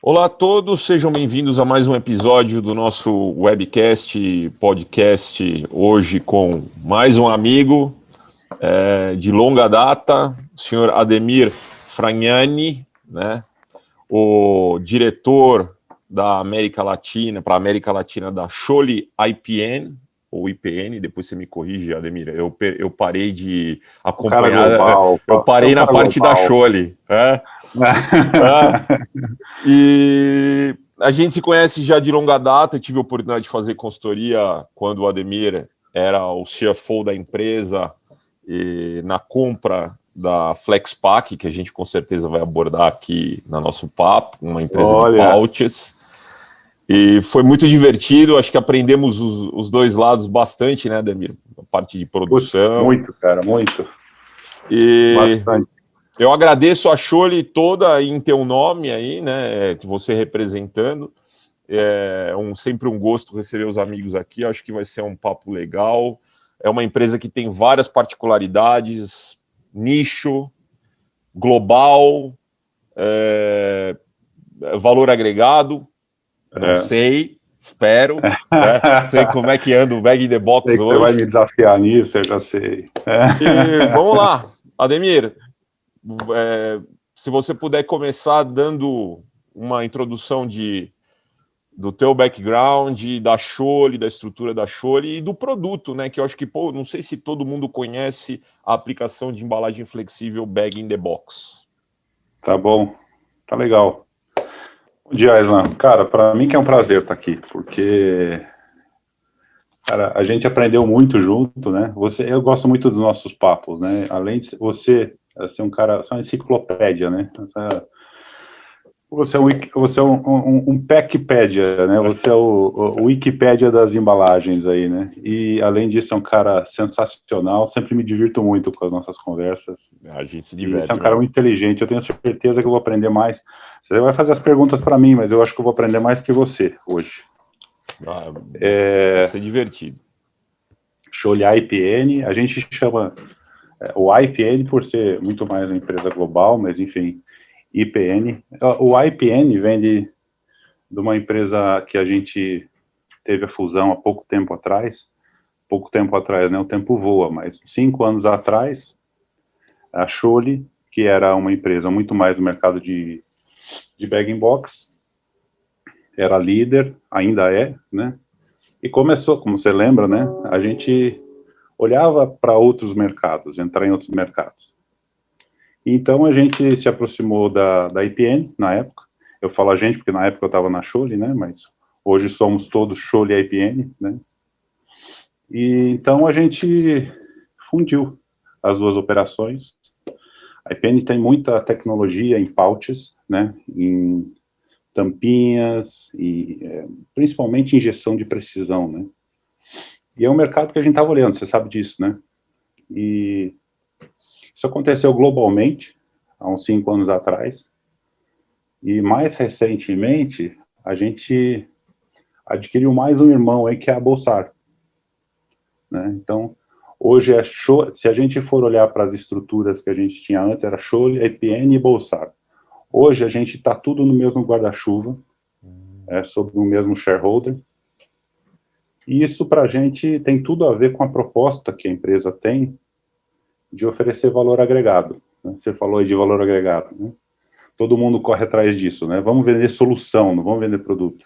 Olá a todos, sejam bem-vindos a mais um episódio do nosso webcast, podcast, hoje com mais um amigo de longa data, o senhor Ademir Fragnani, né, o diretor da América Latina, para a América Latina da Scholle IPN, ou IPN, depois você me corrige, Ademir, eu parei de acompanhar, Global, eu parei na parte da global. Scholle, E a gente se conhece já de longa data. Eu tive a oportunidade de fazer consultoria quando o Ademir era o CFO da empresa e na compra da Flexpack, que a gente com certeza vai abordar aqui no nosso papo, uma empresa de pouches. E foi muito divertido, acho que aprendemos os dois lados bastante, né, Ademir? A parte de produção. Muito, cara, muito. Bastante. Eu agradeço a Scholle toda em teu nome aí, né? Você representando. É sempre um gosto receber os amigos aqui. Acho que vai ser um papo legal. É uma empresa que tem várias particularidades, nicho, global, valor agregado. Não sei, espero. Né? Sei como é que anda o Bag in the Box sei que hoje. Você vai me desafiar nisso, eu já sei. E vamos lá, Ademir. Se você puder começar dando uma introdução do teu background, da Scholle, da estrutura da Scholle e do produto, né? Que eu acho que, não sei se todo mundo conhece a aplicação de embalagem flexível Bag in the Box. Tá bom, tá legal. Bom dia, Aislan. Cara, para mim que é um prazer estar aqui, porque cara, a gente aprendeu muito junto, né? Eu gosto muito dos nossos papos, né? Além de você ser um cara, só uma enciclopédia, né? Você é um Packpedia, né? Você é o Wikipédia das embalagens aí, né? E, além disso, é um cara sensacional. Sempre me divirto muito com as nossas conversas. A gente se E diverte. você é um cara muito inteligente. Eu tenho certeza que eu vou aprender mais. Você vai fazer as perguntas para mim, mas eu acho que eu vou aprender mais que você hoje. Vai ser divertido. Scholle IPN. A gente chama o IPN por ser muito mais uma empresa global, mas, enfim, IPN. O IPN vem de uma empresa que a gente teve a fusão há pouco tempo atrás, né? O tempo voa, mas 5 anos atrás, a Scholle, que era uma empresa muito mais do mercado de bag-in-box, era líder, ainda é, né? E começou, como você lembra, né? A gente olhava para outros mercados, entrar em outros mercados. Então a gente se aproximou da IPN na época. Eu falo a gente porque na época eu estava na Scholle, né? Mas hoje somos todos Scholle IPN, né? E então a gente fundiu as duas operações. A IPN tem muita tecnologia em pouches, né? Em tampinhas e principalmente injeção de precisão, né? E é um mercado que a gente estava olhando, você sabe disso, né? E isso aconteceu globalmente há uns 5 anos atrás. E mais recentemente a gente adquiriu mais um irmão aí que é a Bolsar, né? Então hoje se a gente for olhar para as estruturas que a gente tinha antes, era Scholle, IPN e Bolsar. Hoje a gente está tudo no mesmo guarda-chuva, sobre o mesmo shareholder. E isso para a gente tem tudo a ver com a proposta que a empresa tem de oferecer valor agregado, né? Você falou aí de valor agregado, né? Todo mundo corre atrás disso, né? Vamos vender solução, não vamos vender produto.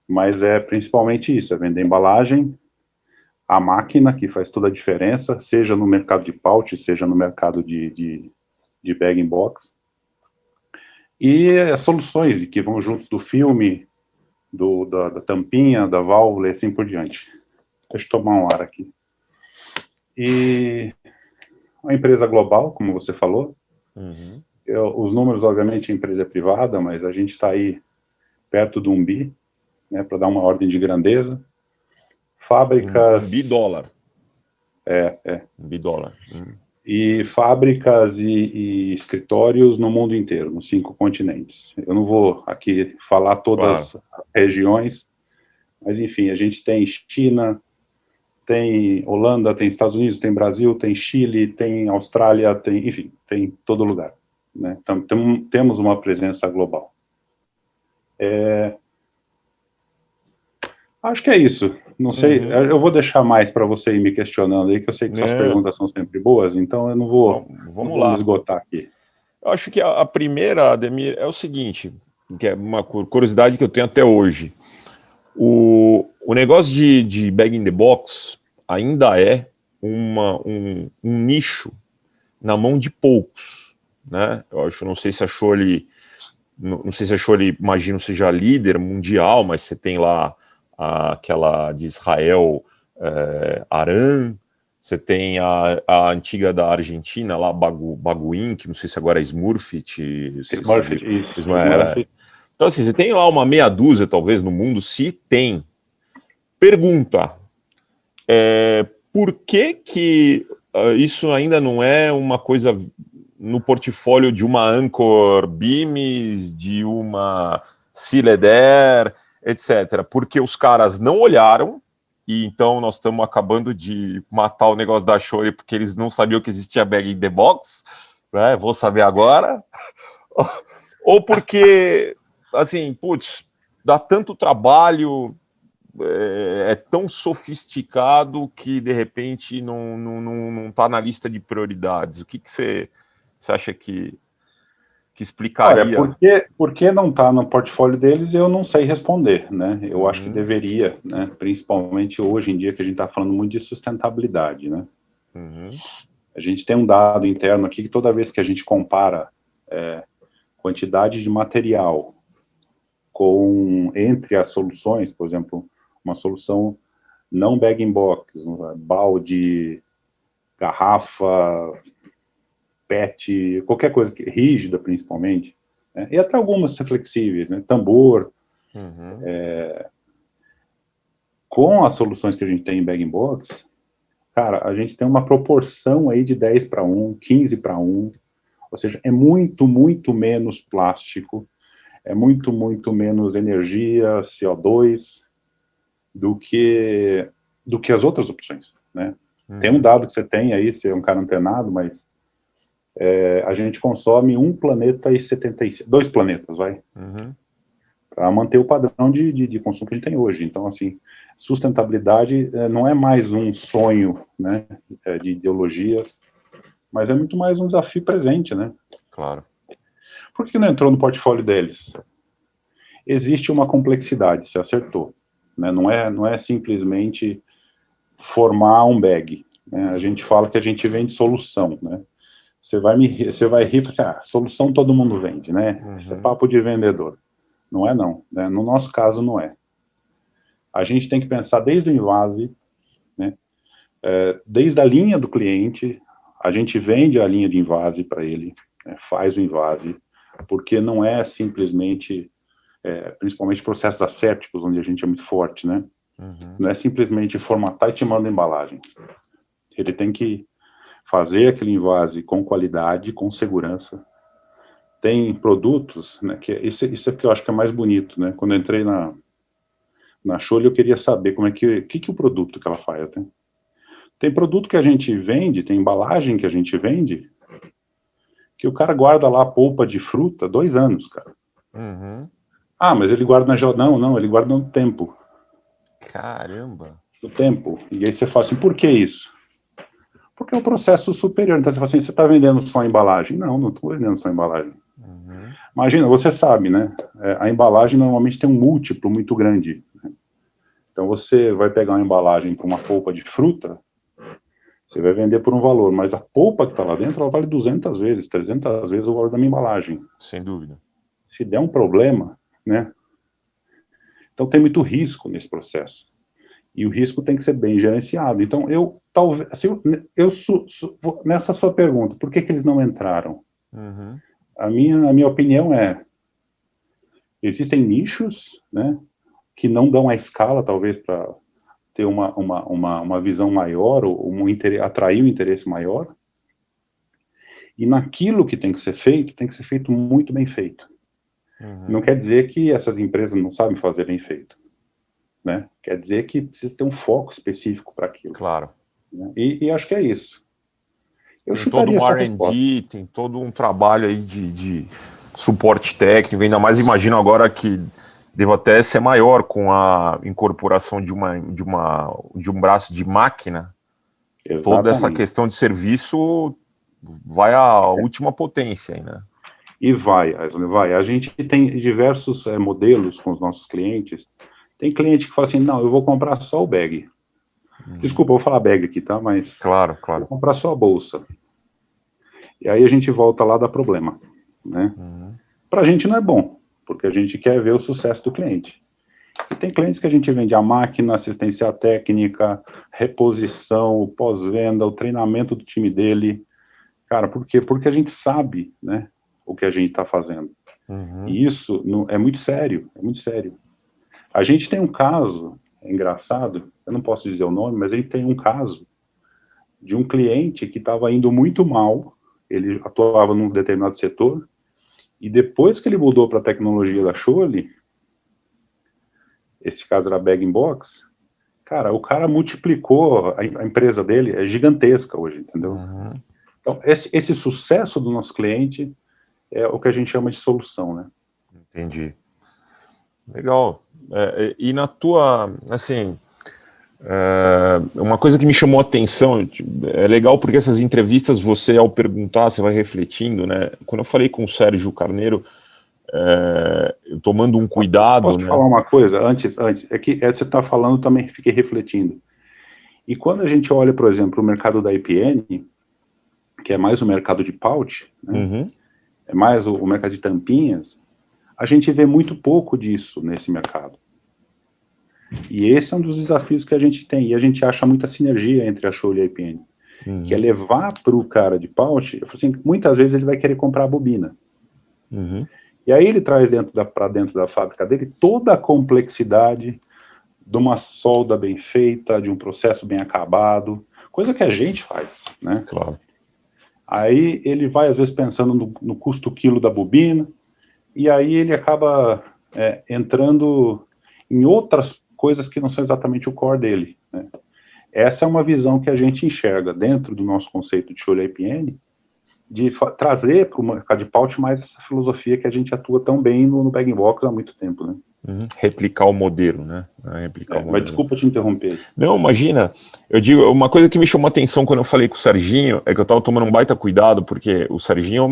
Mas é principalmente isso, é vender embalagem, a máquina que faz toda a diferença, seja no mercado de pouch, seja no mercado de bag-in-box. E as soluções que vão junto do filme, da tampinha, da válvula e assim por diante. Deixa eu tomar um ar aqui. E uma empresa global, como você falou. Os números, obviamente, a empresa é privada, mas a gente está aí perto do 1 bi, né, para dar uma ordem de grandeza. Fábricas... 1 bi dólar. 1 bi dólar. E fábricas e escritórios no mundo inteiro, nos 5 continentes. Eu não vou aqui falar todas as regiões, mas, enfim, a gente tem China, tem Holanda, tem Estados Unidos, tem Brasil, tem Chile, tem Austrália, enfim, tem todo lugar, né? Então, temos uma presença global. Acho que é isso. Não sei, eu vou deixar mais para você ir me questionando aí, que eu sei que suas perguntas são sempre boas, então eu não vou me esgotar aqui. Eu acho que a primeira, Ademir, é o seguinte, que é uma curiosidade que eu tenho até hoje. O negócio de bag-in-the-box ainda é um nicho na mão de poucos, né? Eu acho, não sei se achou ele, imagino, seja líder mundial, mas você tem lá aquela de Israel, Aran, você tem a antiga da Argentina, lá, Baguin, que não sei se agora é Smurfit. Então, assim, você tem lá uma meia dúzia, talvez, no mundo, se tem. Pergunta, por que isso ainda não é uma coisa no portfólio de uma Anchor Beams, de uma Sealed Air, etc. Porque os caras não olharam, e então nós estamos acabando de matar o negócio da Shure porque eles não sabiam que existia bag-in-the-box, né? Vou saber agora. Ou porque, assim, putz, dá tanto trabalho, é tão sofisticado que, de repente, não está na lista de prioridades. O que você acha que explicaria? Olha, por que não está no portfólio deles, eu não sei responder, né? Eu acho que deveria, né? Principalmente hoje em dia, que a gente está falando muito de sustentabilidade, né? A gente tem um dado interno aqui que toda vez que a gente compara quantidade de material entre as soluções, por exemplo, uma solução não bag-in-box, balde, garrafa, PET, qualquer coisa rígida, principalmente, né? E até algumas flexíveis, né? Tambor. Com as soluções que a gente tem em bag-in-box, cara, a gente tem uma proporção aí de 10:1, 15:1, ou seja, é muito, muito menos plástico, é muito, muito menos energia, CO2, do que as outras opções, né? Tem um dado que você tem aí, você é um cara antenado, mas a gente consome 1 planeta e 75, 2 planetas, vai, para manter o padrão de consumo que a gente tem hoje. Então, assim, sustentabilidade não é mais um sonho, né, de ideologias, mas é muito mais um desafio presente, né? Claro. Por que não entrou no portfólio deles? Existe uma complexidade, se acertou, né? Não é simplesmente formar um bag, né? A gente fala que a gente vende solução, né? Você vai rir, assim, solução todo mundo vende, né? Isso é papo de vendedor. Não é não, né? No nosso caso não é. A gente tem que pensar desde o invase, né? Desde a linha do cliente, a gente vende a linha de invase para ele, né? Faz o invase, porque não é simplesmente, principalmente processos assépticos, onde a gente é muito forte, né? Não é simplesmente formatar e te manda a embalagem. Ele tem que fazer aquele invase com qualidade, com segurança. Tem produtos, né, que isso é que eu acho que é mais bonito, né? Quando eu entrei na Shure, eu queria saber como é que o produto que ela faz, né? Tem produto que a gente vende, tem embalagem que a gente vende, que o cara guarda lá a polpa de fruta 2 anos, cara. Ah, mas ele guarda na geladeira. Não, ele guarda no tempo. Caramba! No tempo. E aí você fala assim, por que isso? Porque é um processo superior. Então você fala assim, você está vendendo só a embalagem? Não estou vendendo só a embalagem. Imagina, você sabe, né? A embalagem normalmente tem um múltiplo muito grande. Então você vai pegar uma embalagem com uma polpa de fruta, você vai vender por um valor, mas a polpa que está lá dentro, ela vale 200 vezes, 300 vezes o valor da minha embalagem. Sem dúvida. Se der um problema, né? Então tem muito risco nesse processo. E o risco tem que ser bem gerenciado. Então, nessa sua pergunta, por que eles não entraram? A minha opinião é, existem nichos, né, que não dão a escala, talvez, para ter uma visão maior, ou atrair um interesse maior. E naquilo que tem que ser feito muito bem feito. Não quer dizer que essas empresas não sabem fazer bem feito, né? Quer dizer que precisa ter um foco específico para aquilo. Claro. Né? E acho que é isso. Tem todo um R&D, tem todo um trabalho aí de suporte técnico, ainda mais imagino agora que deva até ser maior com a incorporação de um braço de máquina. Exatamente. Toda essa questão de serviço vai à última potência aí, né? E vai. A gente tem diversos modelos com os nossos clientes. Tem cliente que fala assim, não, eu vou comprar só o bag. Desculpa, eu vou falar bag aqui, tá? Mas Claro. vou comprar só a bolsa. E aí a gente volta lá, dá problema, né? Pra gente não é bom, porque a gente quer ver o sucesso do cliente. E tem clientes que a gente vende a máquina, assistência técnica, reposição, pós-venda, o treinamento do time dele. Cara, por quê? Porque a gente sabe, né, o que a gente está fazendo. E isso é muito sério, é muito sério. A gente tem um caso, é engraçado, eu não posso dizer o nome, mas a gente tem um caso de um cliente que estava indo muito mal, ele atuava num determinado setor, e depois que ele mudou para a tecnologia da Scholle, esse caso era bag-in-box, cara, o cara multiplicou, a empresa dele é gigantesca hoje, entendeu? Então, esse sucesso do nosso cliente é o que a gente chama de solução, né? Entendi. Legal. E na tua, assim, uma coisa que me chamou a atenção, é legal porque essas entrevistas, você ao perguntar, você vai refletindo, né? Quando eu falei com o Sérgio Carneiro, tomando um cuidado, Posso né? falar uma coisa antes? É que você está falando, também fiquei refletindo. E quando a gente olha, por exemplo, o mercado da IPN, que é mais o mercado de pouch, né? É mais o mercado de tampinhas, a gente vê muito pouco disso nesse mercado. E esse é um dos desafios que a gente tem. E a gente acha muita sinergia entre a Scholle e a IPN. Que é levar para o cara de pouch, assim, muitas vezes ele vai querer comprar a bobina. E aí ele traz para dentro da fábrica dele toda a complexidade de uma solda bem feita, de um processo bem acabado, coisa que a gente faz, né? Claro. Aí ele vai, às vezes, pensando no custo quilo da bobina, e aí ele acaba entrando em outras coisas que não são exatamente o core dele, né? Essa é uma visão que a gente enxerga dentro do nosso conceito de Scholle IPN, de trazer para o mercado de pouch mais essa filosofia que a gente atua tão bem no bag-in-box há muito tempo, né? Replicar o modelo, né? Mas desculpa te interromper. Não, imagina. Eu digo, uma coisa que me chamou a atenção quando eu falei com o Serginho é que eu estava tomando um baita cuidado, porque o Serginho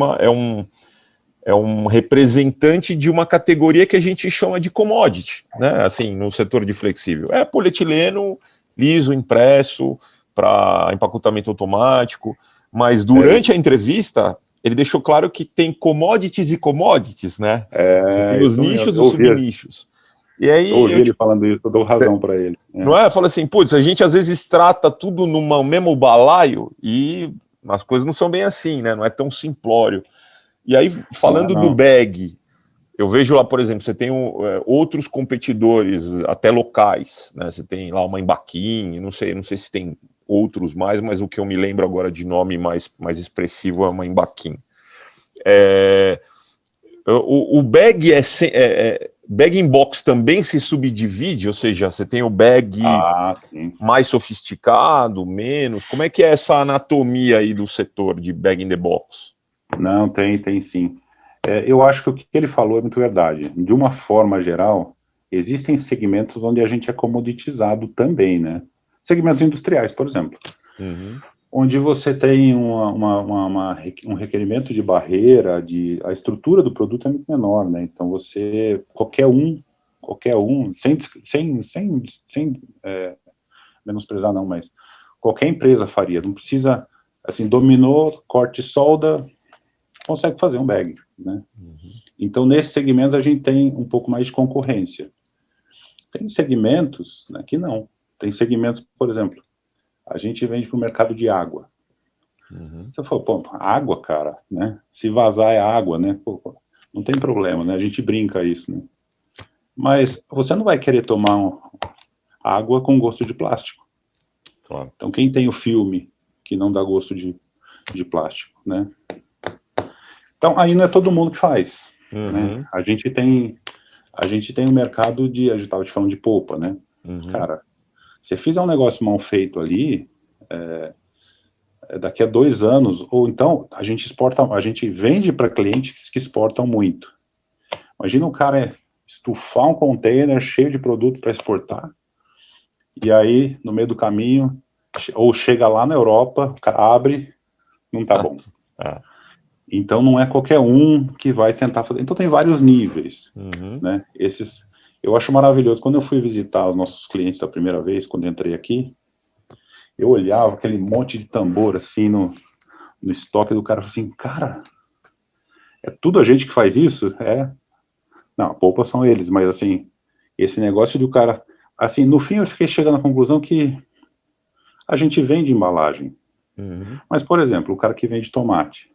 é um representante de uma categoria que a gente chama de commodity, né? Assim, no setor de flexível. É polietileno, liso, impresso, para empacotamento automático, mas durante a entrevista ele deixou claro que tem commodities e commodities, né? Você tem os nichos e os subnichos. E aí, eu ouvi ele falando isso, eu dou razão para ele. Não é? Fala assim, putz, a gente às vezes trata tudo num mesmo balaio e as coisas não são bem assim, né? Não é tão simplório. E aí, falando do bag, eu vejo lá, por exemplo, você tem outros competidores, até locais, né? Você tem lá uma Embaquim, não sei se tem outros mais, mas o que eu me lembro agora de nome mais expressivo é uma Embaquim. O bag bag-in-box também se subdivide, ou seja, você tem o bag mais sofisticado, menos. Como é que é essa anatomia aí do setor de bag-in-the-box? Não, tem sim. Eu acho que o que ele falou é muito verdade. De uma forma geral, existem segmentos onde a gente é comoditizado também, né? Segmentos industriais, por exemplo. Onde você tem um requerimento de barreira, a estrutura do produto é muito menor, né? Então qualquer um, sem menosprezar não, mas qualquer empresa faria, não precisa, assim, dominou, corte e solda, consegue fazer um bag, né? Então, nesse segmento, a gente tem um pouco mais de concorrência. Tem segmentos, né, que não. Tem segmentos, por exemplo, a gente vende para o mercado de água. Você falou, pô, água, cara, né? Se vazar é água, né? Pô, não tem problema, né? A gente brinca isso, né? Mas você não vai querer tomar água com gosto de plástico. Claro. Então, quem tem o filme que não dá gosto de plástico, né? Então, aí não é todo mundo que faz, né? A gente tem um mercado a gente estava te falando de polpa, né? Cara, se fizer um negócio mal feito ali, daqui a 2 anos, ou então a gente vende para clientes que exportam muito. Imagina o cara estufar um container cheio de produto para exportar, e aí, no meio do caminho, ou chega lá na Europa, o cara abre, não tá bom. Então, não é qualquer um que vai tentar fazer. Então, tem vários níveis, né? Eu acho maravilhoso. Quando eu fui visitar os nossos clientes da primeira vez, quando eu entrei aqui, eu olhava aquele monte de tambor, assim, no estoque do cara, assim, cara, é tudo a gente que faz isso? Não, a polpa são eles, mas, assim, esse negócio do cara... Assim, no fim, eu fiquei chegando à conclusão que a gente vende embalagem. Mas, por exemplo, o cara que vende tomate.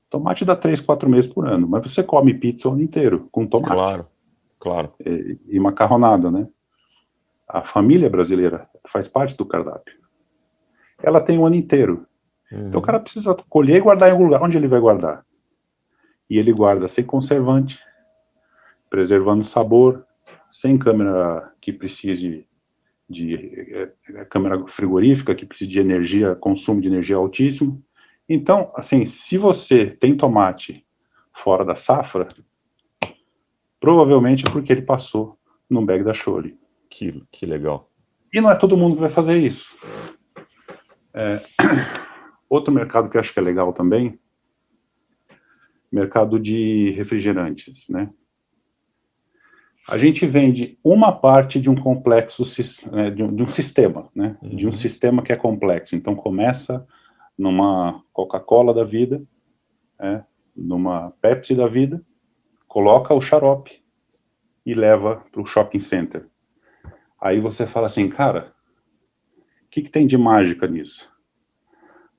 Tomate dá 3, 4 meses por ano, mas você come pizza o ano inteiro com tomate. Claro. E macarronada, né? A família brasileira faz parte do cardápio. Ela tem o ano inteiro. Então o cara precisa colher e guardar em algum lugar. Onde ele vai guardar? E ele guarda sem conservante, preservando o sabor, sem câmera que precise de câmera frigorífica, que precisa de energia, consumo de energia altíssimo. Então, assim, se você tem tomate fora da safra, provavelmente é porque ele passou num bag da Scholle. Que legal. E não é todo mundo que vai fazer isso. Outro mercado que eu acho que é legal também, mercado de refrigerantes, né? A gente vende uma parte de um complexo, de um sistema, né? De um sistema que é complexo. Então, começa numa Coca-Cola da vida, numa Pepsi da vida, coloca o xarope e leva para o shopping center. Aí você fala assim, cara, o que tem de mágica nisso?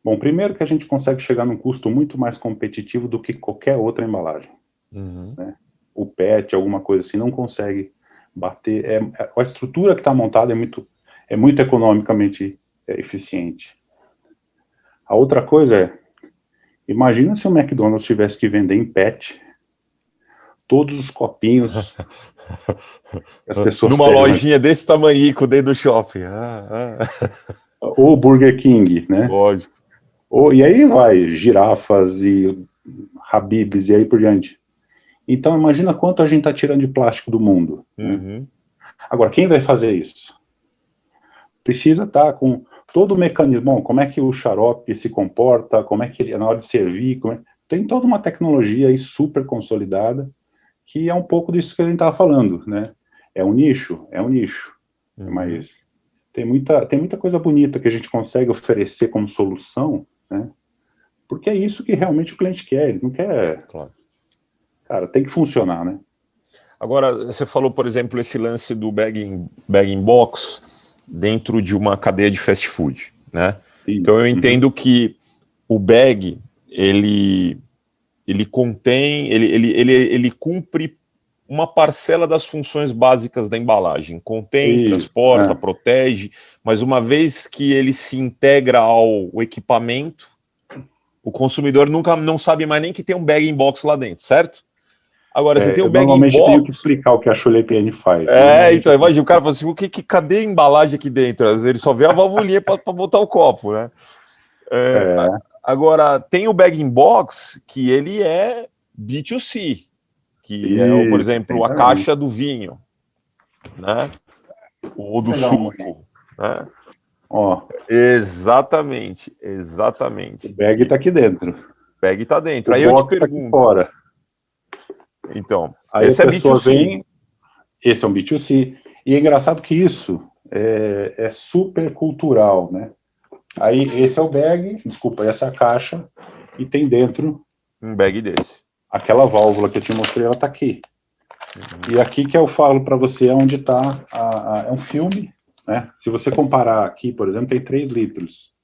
Bom, primeiro que a gente consegue chegar num custo muito mais competitivo do que qualquer outra embalagem. Né? O PET, alguma coisa assim, não consegue bater. A estrutura que está montada é muito economicamente eficiente. A outra coisa imagina se o McDonald's tivesse que vender em PET todos os copinhos que as pessoas numa pegam, lojinha desse tamanhico dentro do shopping. Ou Burger King, né? Lógico. E aí vai, girafas e Habib's e aí por diante. Então, imagina quanto a gente está tirando de plástico do mundo. Né? Agora, quem vai fazer isso? Precisa estar com todo o mecanismo. Bom, como é que o xarope se comporta, como é que ele, na hora de servir, tem toda uma tecnologia aí super consolidada, que é um pouco disso que a gente estava falando. Né? É um nicho, mas tem muita coisa bonita que a gente consegue oferecer como solução, né? Porque é isso que realmente o cliente quer, ele não quer... Claro. Cara, tem que funcionar, né? Agora, você falou, por exemplo, esse lance do bag-in-box dentro de uma cadeia de fast food, né? Isso. Então eu entendo que o bag, ele contém, ele cumpre uma parcela das funções básicas da embalagem. Contém, transporta, protege, mas uma vez que ele se integra ao equipamento, o consumidor não sabe mais nem que tem um bag-in-box lá dentro, certo? Agora, você tem um bag-in-box... Normalmente tenho que explicar o que a Scholle IPN faz. Então, imagina, o cara fala assim, cadê a embalagem aqui dentro? Ele só vê a valvulinha para botar o copo, né? Agora, tem o bag-in-box que ele é B2C, que é, por exemplo, a caixa do vinho, né? Ou do suco, né? Exatamente. O bag está aqui dentro. O bag está dentro. Aí eu te pergunto... Tá aqui fora. Então, aí esse é B2C. Esse é um B2C. E é engraçado que isso é super cultural, né? Aí esse é o bag, essa é a caixa, e tem dentro... um bag desse. Aquela válvula que eu te mostrei, ela está aqui. E aqui que eu falo para você onde está... é um filme, né? Se você comparar aqui, por exemplo, tem 3 litros.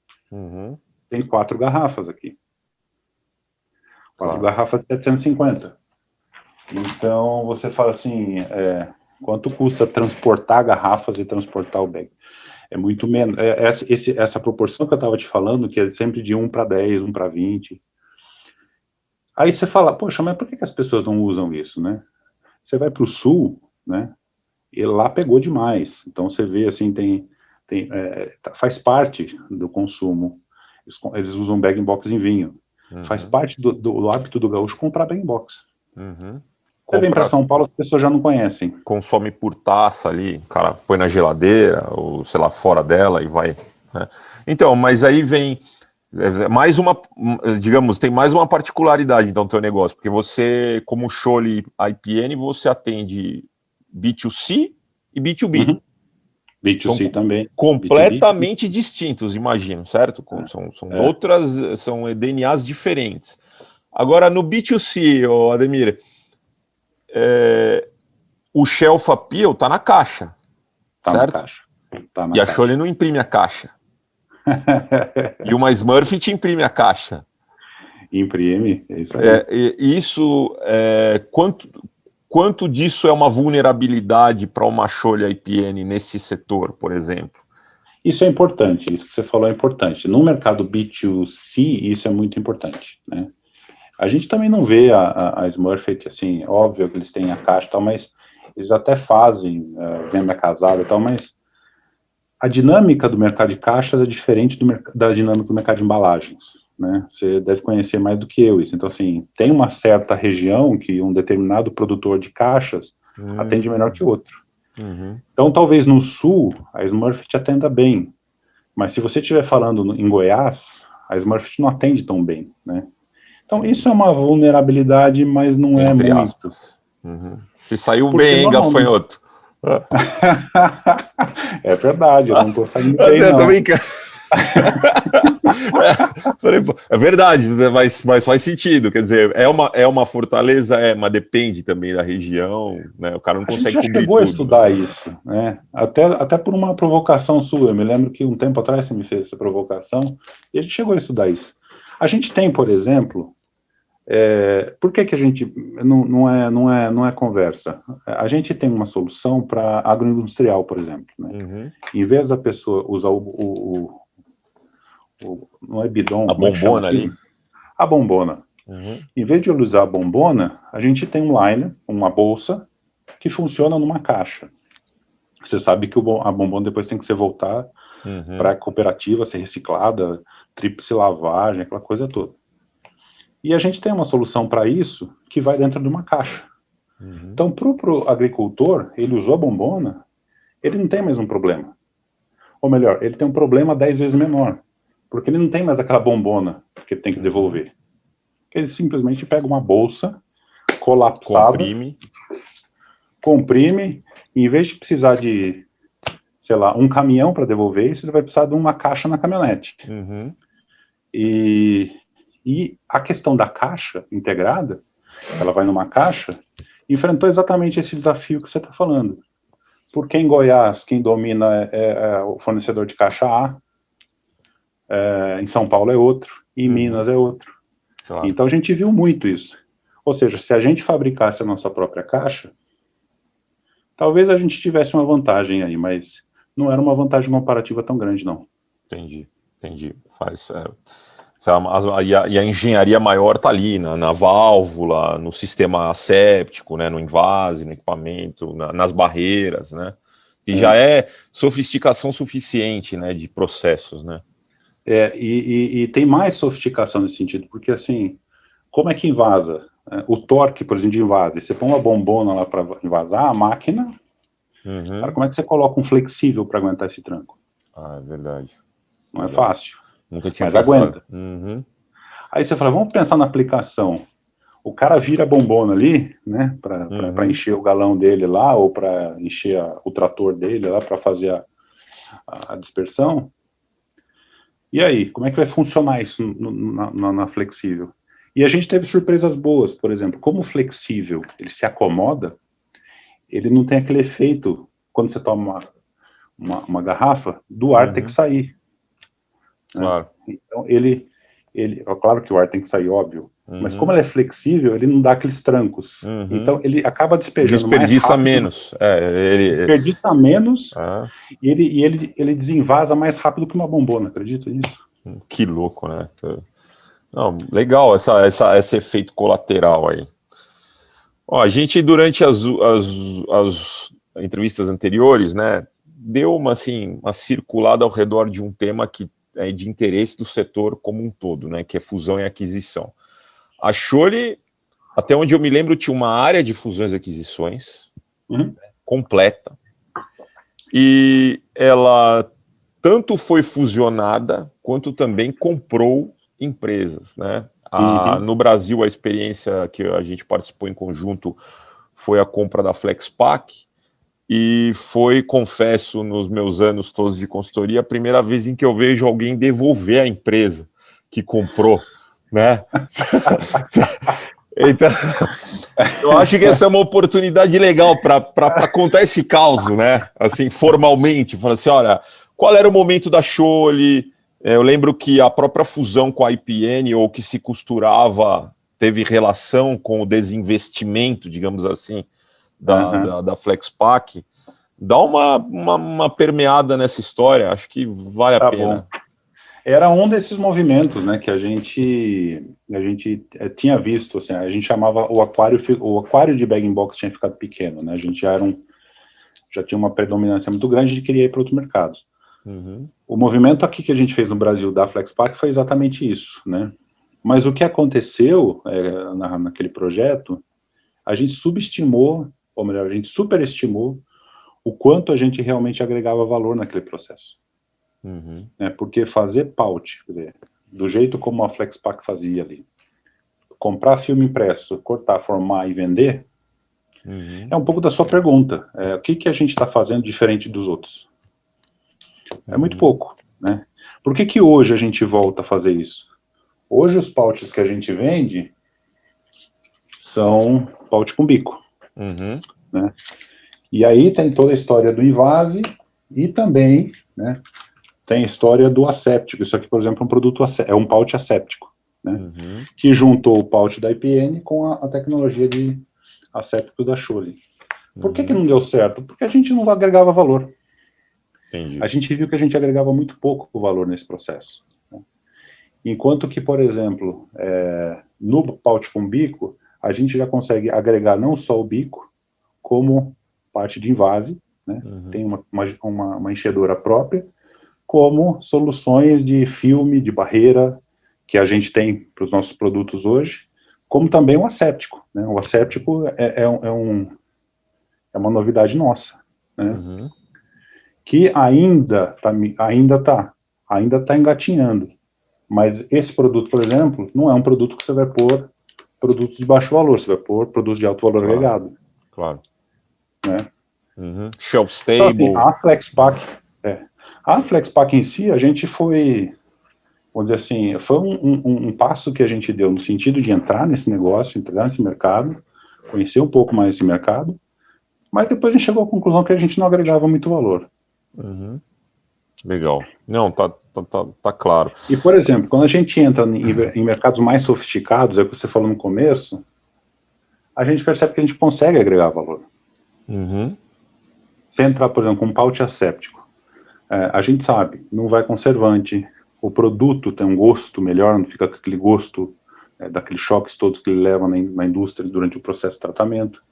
Tem 4 garrafas aqui. 4 garrafas de 750. Então, você fala assim, quanto custa transportar garrafas e transportar o bag? É muito menos. Essa proporção que eu estava te falando, que é sempre de 1 para 10, 1 para 20. Aí você fala, poxa, mas por que as pessoas não usam isso, né? Você vai para o sul, né? E lá pegou demais. Então, você vê, assim, faz parte do consumo. Eles usam bag-in-box em vinho. Faz parte do hábito do gaúcho comprar bag-in-box. Você vem para São Paulo, as pessoas já não conhecem. Consome por taça ali, o cara põe na geladeira, ou sei lá, fora dela e vai. Né? Então, mas aí vem mais uma, digamos, tem mais uma particularidade então do teu negócio, porque você, como Scholle IPN, você atende B2C e B2B. Uhum. B2C São também. completamente B2B. distintos, imagino, certo? São É. outras, são DNAs diferentes. Agora, no B2C, Ademir, o Shelf Appeal tá na caixa, Tá certo? na caixa. Tá na E a caixa. Scholle não imprime a caixa. E uma Smurfit te imprime a caixa. Imprime, é isso aí. Quanto disso é uma vulnerabilidade para uma Scholle IPN nesse setor, por exemplo? Isso é importante, isso que você falou é importante. No mercado B2C, isso é muito importante, né? A gente também não vê a Smurfit, assim, óbvio que eles têm a caixa e tal, mas eles até fazem venda casada e tal, mas a dinâmica do mercado de caixas é diferente da dinâmica do mercado de embalagens, né? Você deve conhecer mais do que eu isso. Então, assim, tem uma certa região que um determinado produtor de caixas atende melhor que outro. Uhum. Então, talvez no sul, a Smurfit atenda bem, mas se você estiver falando em Goiás, a Smurfit não atende tão bem, né? Então, isso é uma vulnerabilidade, mas não é Entre muito. aspas. Uhum. Se saiu Porque bem, hein, normalmente... gafanhoto? É verdade, eu não estou saindo bem, Eu tô não. brincando. É verdade, mas faz sentido. Quer dizer, é uma fortaleza, mas depende também da região, né? O cara não A gente consegue já cobrir chegou a tudo. Né? estudar isso, né? Até por uma provocação sua. Eu me lembro que um tempo atrás você me fez essa provocação e a gente chegou a estudar isso. A gente tem, por exemplo, por que a gente não é conversa? A gente tem uma solução para agroindustrial, por exemplo, né? Uhum. Em vez da pessoa usar não é bidon, A como é que chama bombona aquilo? ali. A bombona. Uhum. Em vez de ele usar a bombona, a gente tem um liner, uma bolsa, que funciona numa caixa. Você sabe que a bombona depois tem que ser voltar para a cooperativa, ser reciclada, tríplice lavagem, aquela coisa toda. E a gente tem uma solução para isso que vai dentro de uma caixa. Uhum. Então, para o agricultor, ele usou a bombona, ele não tem mais um problema. Ou melhor, ele tem um problema 10 vezes menor. Porque ele não tem mais aquela bombona que ele tem que devolver. Ele simplesmente pega uma bolsa colapsada, comprime, e em vez de precisar de, sei lá, um caminhão para devolver isso, ele vai precisar de uma caixa na caminhonete. Uhum. E a questão da caixa integrada, ela vai numa caixa, enfrentou exatamente esse desafio que você está falando. Porque em Goiás, quem domina é o fornecedor de caixa A, em São Paulo é outro, e em Minas é outro. Claro. Então a gente viu muito isso. Ou seja, se a gente fabricasse a nossa própria caixa, talvez a gente tivesse uma vantagem aí, mas não era uma vantagem comparativa tão grande, não. Entendi. E a engenharia maior está ali, na válvula, no sistema asséptico, né, no invase, no equipamento, nas barreiras, né? E já é sofisticação suficiente, né, de processos, né? E tem mais sofisticação nesse sentido, porque assim, como é que invasa? O torque, por exemplo, de invase. Você põe uma bombona lá para invasar a máquina, cara, como é que você coloca um flexível para aguentar esse tranco? Ah, é verdade. Não é fácil. Nunca tinha mas pensado. Aguenta. Aí você fala, vamos pensar na aplicação. O cara vira a bombona ali, né, para encher o galão dele lá, ou para encher o trator dele lá, para fazer a dispersão. E aí, como é que vai funcionar isso na flexível? E a gente teve surpresas boas, por exemplo, como o flexível ele se acomoda, ele não tem aquele efeito, quando você toma uma garrafa, do ar ter que sair. Claro. Né? Então, claro que o ar tem que sair, óbvio, mas como ele é flexível, ele não dá aqueles trancos. Então, ele acaba despejando mais rápido. Menos. Desperdiça menos e ele desenvasa mais rápido que uma bombona, acredita nisso? Que louco, né? Não, legal esse efeito colateral aí. Ó, a gente, durante as entrevistas anteriores, né, deu uma circulada ao redor de um tema que é de interesse do setor como um todo, né, que é fusão e aquisição. A Scholle até onde eu me lembro, tinha uma área de fusões e aquisições completa. E ela tanto foi fusionada, quanto também comprou empresas, né? No Brasil, a experiência que a gente participou em conjunto foi a compra da Flexpac, e foi, confesso, nos meus anos todos de consultoria, a primeira vez em que eu vejo alguém devolver a empresa que comprou, né? Então, eu acho que essa é uma oportunidade legal para contar esse caos, né? Assim, formalmente, falar assim, olha, qual era o momento da Scholle? Eu lembro que a própria fusão com a IPN, ou que se costurava, teve relação com o desinvestimento, digamos assim, da Flexpac. Dá uma permeada nessa história, acho que vale a pena. Bom. Era um desses movimentos, né, que a gente tinha visto, assim, a gente chamava o aquário de bag-in-box tinha ficado pequeno, né, a gente já tinha uma predominância muito grande de querer ir para outros mercados. O movimento aqui que a gente fez no Brasil da Flexpac foi exatamente isso, né, mas o que aconteceu naquele projeto, a gente subestimou, ou melhor, a gente superestimou o quanto a gente realmente agregava valor naquele processo. Porque fazer pouch, do jeito como a Flexpac fazia ali, comprar filme impresso, cortar, formar e vender, é um pouco da sua pergunta. O que a gente está fazendo diferente dos outros? É muito pouco, né? Por que hoje a gente volta a fazer isso? Hoje os pouches que a gente vende são pouch com bico, né? E aí tem toda a história do invase e também, né, tem a história do asséptico. Isso aqui, por exemplo, é um pouch asséptico, né? Que juntou o pouch da IPN com a tecnologia de asséptico da Scholle. Por que não deu certo? Porque a gente não agregava valor. Entendi. A gente viu que a gente agregava muito pouco valor nesse processo, né? Enquanto que, por exemplo, no pouch com bico, a gente já consegue agregar não só o bico, como parte de invase, né? Tem uma enchedora própria, como soluções de filme, de barreira, que a gente tem para os nossos produtos hoje, como também o asséptico, né? O asséptico é uma novidade nossa, né? Que ainda tá engatinhando. Mas esse produto, por exemplo, não é um produto que você vai pôr produtos de baixo valor, você vai pôr produtos de alto valor agregado. Claro. Né? Shelf Então, stable. assim, a Flexpac em si, a gente foi, vamos dizer assim, foi um passo que a gente deu no sentido de entrar nesse negócio, entrar nesse mercado, conhecer um pouco mais esse mercado, mas depois a gente chegou à conclusão que a gente não agregava muito valor. Legal. Não, tá claro. E, por exemplo, quando a gente entra em mercados mais sofisticados, é o que você falou no começo, a gente percebe que a gente consegue agregar valor. Se entrar, por exemplo, com um pouch asséptico, a gente sabe, não vai conservante, o produto tem um gosto melhor, não fica com aquele gosto daqueles choques todos que ele leva na indústria durante o processo de tratamento.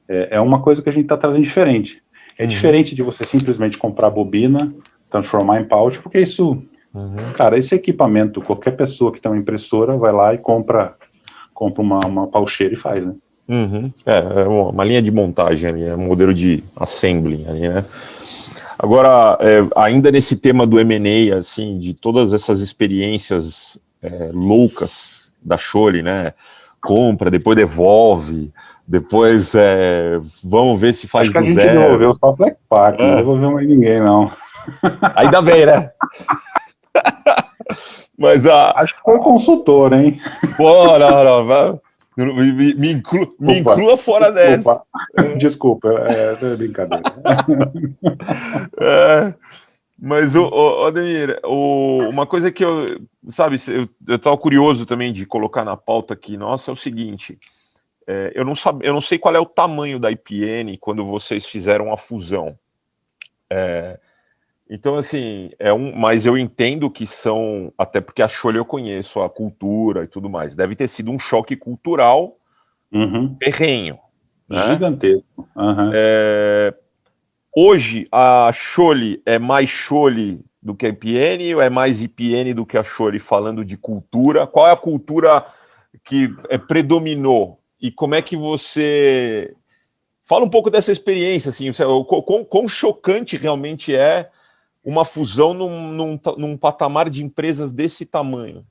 É uma coisa que a gente está trazendo diferente. É diferente de você simplesmente comprar bobina, transformar em pouch, porque isso, cara, esse equipamento, qualquer pessoa que tem uma impressora vai lá e compra uma poucheira e faz, né? É uma linha de montagem ali, é um modelo de assembly ali, né? Agora, ainda nesse tema do M&A, assim, de todas essas experiências loucas da Scholle, né? Compra, depois devolve, depois vamos ver se faz do zero. A gente devolveu só a Flexpac, não devolveu mais ninguém, não. Ainda bem, né? Mas acho que foi consultor, hein? Pô, não. Me inclua fora dessa. Desculpa, é brincadeira. Mas, Ademir, uma coisa que eu estava curioso também de colocar na pauta aqui, nossa, é o seguinte, eu não sei qual é o tamanho da IPN quando vocês fizeram a fusão. Então, assim, mas eu entendo que são, até porque a Scholle eu conheço, a cultura e tudo mais, deve ter sido um choque cultural ferrenho. Né? Gigantesco. Hoje, a Scholle é mais Scholle do que a IPN ou é mais IPN do que a Scholle, falando de cultura? Qual é a cultura que predominou? E como é que você... Fala um pouco dessa experiência, assim, quão chocante realmente é uma fusão num patamar de empresas desse tamanho?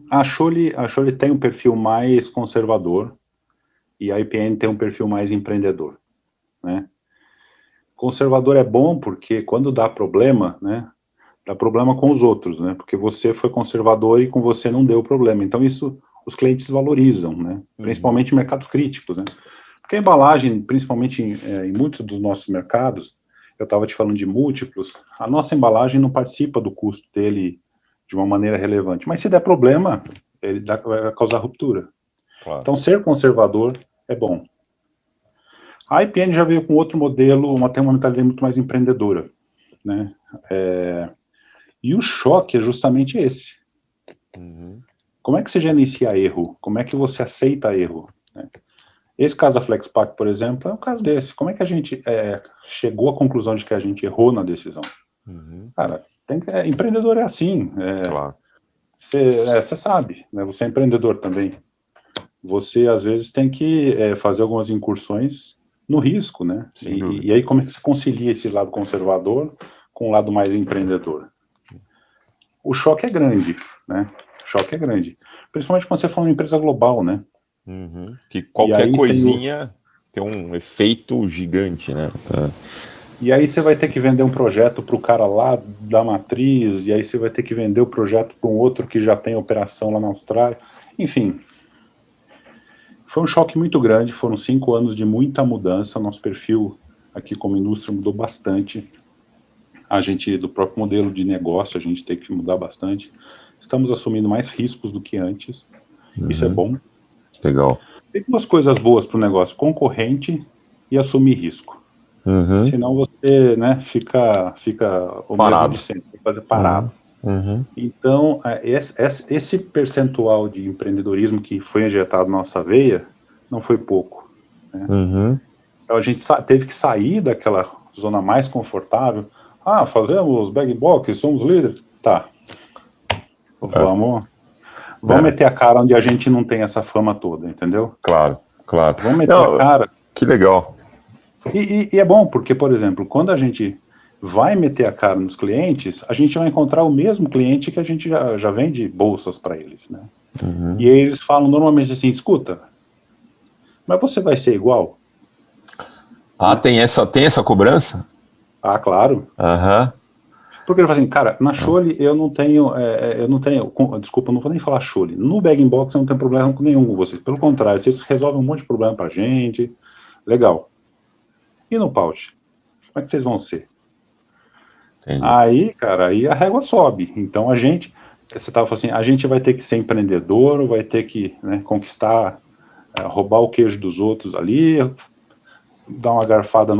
A Scholle tem um perfil mais conservador e a IPN tem um perfil mais empreendedor, né? Conservador é bom porque quando dá problema, né, dá problema com os outros, né, porque você foi conservador e com você não deu problema. Então isso os clientes valorizam, né, principalmente em mercados críticos, né. Porque a embalagem, principalmente em muitos dos nossos mercados, eu estava te falando de múltiplos, a nossa embalagem não participa do custo dele de uma maneira relevante. Mas se der problema, ele vai causar ruptura. Claro. Então ser conservador é bom. A IPN já veio com outro modelo, tem uma mentalidade muito mais empreendedora, né? E o choque é justamente esse. Como é que você gerencia erro? Como é que você aceita erro? Né? Esse caso da FlexPack, por exemplo, é um caso desse. Como é que a gente chegou à conclusão de que a gente errou na decisão? Cara, empreendedor é assim. Claro. Você sabe, né? Você é empreendedor também. Você, às vezes, tem que fazer algumas incursões no risco, né? E aí como é que você concilia esse lado conservador com o lado mais empreendedor? O choque é grande, né? O choque é grande. Principalmente quando você fala uma empresa global, né? Que qualquer coisinha tem um efeito gigante, né? E aí você vai ter que vender um projeto para o cara lá da matriz, e aí você vai ter que vender o projeto para um outro que já tem operação lá na Austrália. Enfim, foi um choque muito grande, foram 5 anos de muita mudança, nosso perfil aqui como indústria mudou bastante, do próprio modelo de negócio, a gente tem que mudar bastante, estamos assumindo mais riscos do que antes, isso é bom. Legal. Tem 2 coisas boas para o negócio, concorrente e assumir risco. Senão você, né, fica o parado. mesmo de sempre, fazer parado. Então, esse percentual de empreendedorismo que foi injetado na nossa veia não foi pouco. Né? Então, a gente teve que sair daquela zona mais confortável. Fazemos bag box, somos líderes. Tá. Vamos meter a cara onde a gente não tem essa fama toda, entendeu? Claro. Vamos meter a cara. Que legal. E é bom, porque, por exemplo, quando a gente vai meter a cara nos clientes, a gente vai encontrar o mesmo cliente que a gente já vende bolsas para eles, né? E aí eles falam normalmente assim, escuta, mas você vai ser igual? Né? Tem essa cobrança? Claro. Porque ele fala assim, cara, na Scholle eu não tenho, desculpa, eu não vou nem falar Scholle, no Bag-in-Box eu não tenho problema nenhum com vocês, pelo contrário, vocês resolvem um monte de problema pra gente, legal. E no pouch? Como é que vocês vão ser? Entendi. Aí, cara, aí a régua sobe. Então você estava falando assim, a gente vai ter que ser empreendedor, vai ter que, né, conquistar, roubar o queijo dos outros ali, dar uma garfada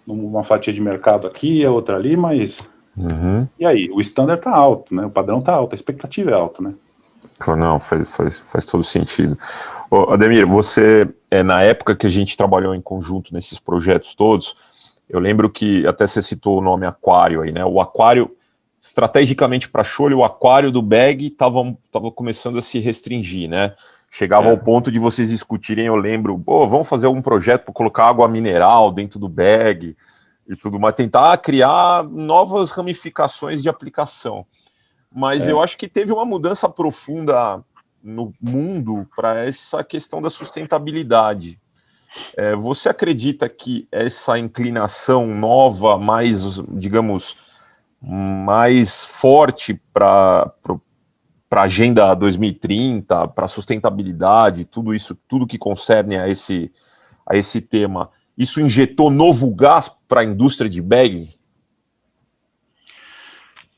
numa fatia de mercado aqui, a outra ali, mas... E aí, o standard tá alto, né? O padrão tá alto, a expectativa é alta, né? Não, faz todo sentido. Ademir, você, na época que a gente trabalhou em conjunto nesses projetos todos, eu lembro que até você citou o nome aquário aí, né? O aquário, estrategicamente para a Scholle, o aquário do bag tava começando a se restringir, né? Chegava ao ponto de vocês discutirem, eu lembro, vamos fazer algum projeto para colocar água mineral dentro do bag e tudo mais, tentar criar novas ramificações de aplicação. Mas eu acho que teve uma mudança profunda no mundo para essa questão da sustentabilidade. Você acredita que essa inclinação nova, mais, digamos, mais forte para a Agenda 2030, para a sustentabilidade, tudo isso, tudo que concerne a esse tema, isso injetou novo gás para a indústria de bag?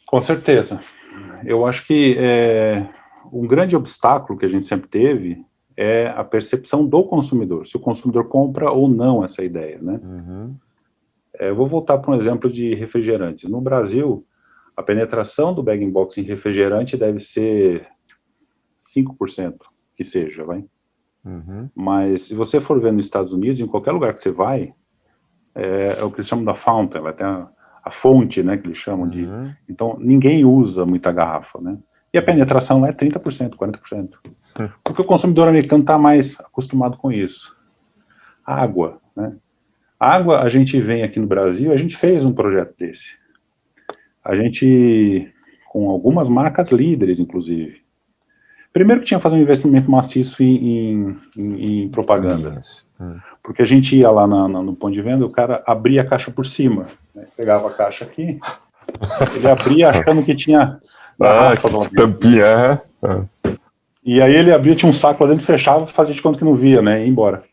Com certeza. Eu acho que um grande obstáculo que a gente sempre teve é a percepção do consumidor, se o consumidor compra ou não essa ideia, né? Eu vou voltar para um exemplo de refrigerantes. No Brasil, a penetração do bag-in-box em refrigerante deve ser 5%, que seja, vai. Mas se você for ver nos Estados Unidos, em qualquer lugar que você vai, é o que eles chamam da fountain, vai ter a fonte, né, que eles chamam de... Então, ninguém usa muita garrafa, né? E a penetração é 30%, 40%. Porque o consumidor americano está mais acostumado com isso. Água, né? Água, a gente vem aqui no Brasil, a gente fez um projeto desse. A gente, com algumas marcas líderes, inclusive. Primeiro que tinha que fazer um investimento maciço em propaganda. Porque a gente ia lá no ponto de venda, o cara abria a caixa por cima. Né? Pegava a caixa aqui, ele abria achando que tinha garrafas lá dentro. Tampinha. E aí ele abria, tinha um saco lá dentro, fechava, fazia de conta que não via, né? E ia embora.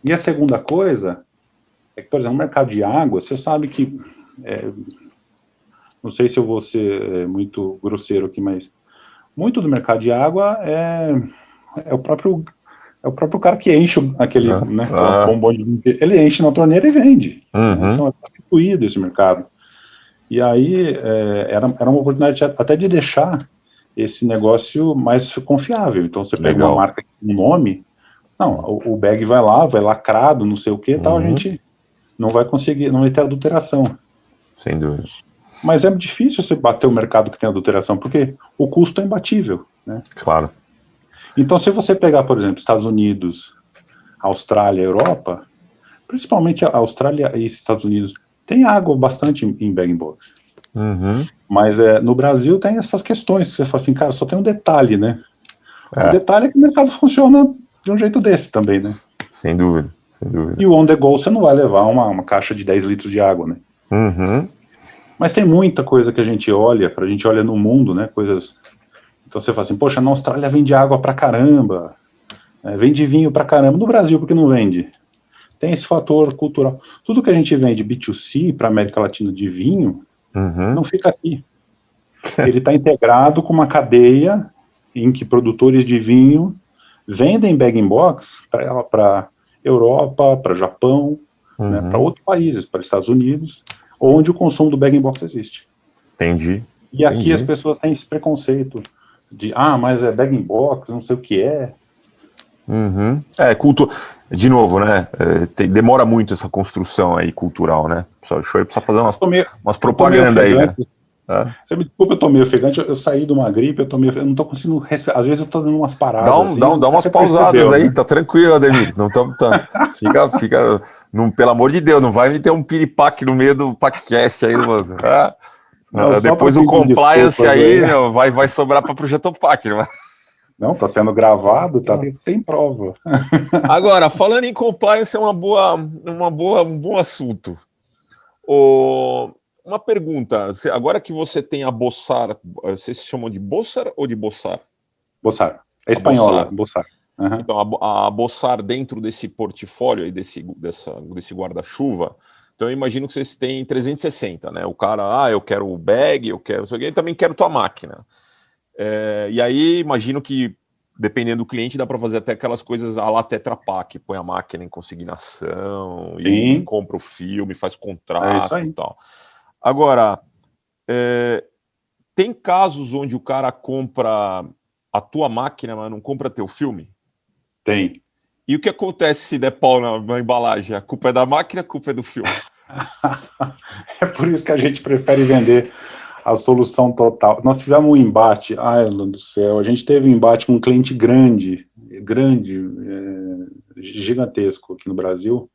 E a segunda coisa é que, por exemplo, no mercado de água, você sabe que... não sei se eu vou ser muito grosseiro aqui, mas muito do mercado de água é o próprio cara que enche aquele né, bombom de limpeza. Ele enche na torneira e vende. Né? Então é constituído esse mercado. E aí era uma oportunidade até de deixar esse negócio mais confiável. Então você pega uma marca com nome, não, o bag vai lá, vai lacrado, não sei o que, tal, a gente não vai conseguir, não vai ter adulteração. Sem dúvida. Mas é difícil você bater o mercado que tem adulteração, porque o custo é imbatível, né? Claro. Então, se você pegar, por exemplo, Estados Unidos, Austrália, Europa, principalmente a Austrália e Estados Unidos, tem água bastante em bag-in-box. Mas no Brasil tem essas questões, que você fala assim, cara, só tem um detalhe, né? O detalhe é que o mercado funciona de um jeito desse também, né? Sem dúvida, sem dúvida. E o on the go você não vai levar uma caixa de 10 litros de água, né? Mas tem muita coisa que a gente olha no mundo, né? Coisas. Então você fala assim, poxa, na Austrália vende água pra caramba, vende vinho pra caramba. No Brasil, por que não vende? Tem esse fator cultural. Tudo que a gente vende B2C para América Latina de vinho, não fica aqui. Ele está integrado com uma cadeia em que produtores de vinho vendem bag-in-box para Europa, para Japão, né, para outros países, para Estados Unidos, onde o consumo do bag-in-box existe. Entendi. E aqui as pessoas têm esse preconceito de, mas é bag-in-box, não sei o que é. Cultura. De novo, né? Demora muito essa construção aí cultural, né? Precisa fazer umas propaganda aí, né? Você me desculpa, eu tô meio ofegante, eu saí de uma gripe, eu não tô conseguindo respirar. Às vezes eu tô dando umas paradas. Dá umas pausadas aí, né? Tá tranquilo, Ademir. Não estamos tanto. Fica. Pelo amor de Deus, não vai me ter um piripaque no meio do podcast aí, mano. Depois o compliance aí, meu, vai sobrar para Projeto PAC, né? Não, tá sendo gravado, tá sem prova. Agora, falando em compliance, é um bom assunto. Uma pergunta, agora que você tem a Bossar, vocês se chamam de Bossar ou de Bossar? Bossar, é espanhola, Bossar. Então, a Bossar dentro desse portfólio aí, desse guarda-chuva, então eu imagino que vocês têm 360, né? O cara, eu quero o bag, eu quero isso aqui, eu também quero tua máquina. E aí, imagino que, dependendo do cliente, dá para fazer até aquelas coisas à la Tetra Pak, põe a máquina em consignação, e compra o filme, faz contrato e tal. Agora, tem casos onde o cara compra a tua máquina, mas não compra teu filme? Tem. E o que acontece se der pau na embalagem? A culpa é da máquina, a culpa é do filme? É por isso que a gente prefere vender a solução total. Nós tivemos um embate, ai, meu Deus do céu, a gente teve um embate com um cliente grande, gigantesco aqui no Brasil.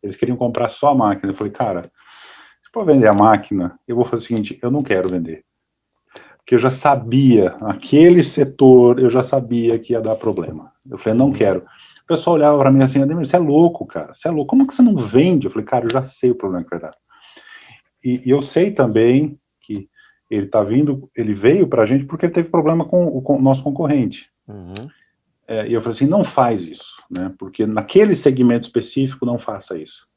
Eles queriam comprar só a máquina. Eu falei, cara, se for vender a máquina, eu vou fazer o seguinte, eu não quero vender. Porque eu já sabia, naquele setor, eu já sabia que ia dar problema. Eu falei, não quero. O pessoal olhava para mim assim, você é louco, cara, você é louco, como que você não vende? Eu falei, cara, eu já sei o problema que vai dar. E eu sei também que ele veio para a gente porque ele teve problema com o nosso concorrente. E eu falei assim, não faz isso, né? Porque naquele segmento específico não faça isso.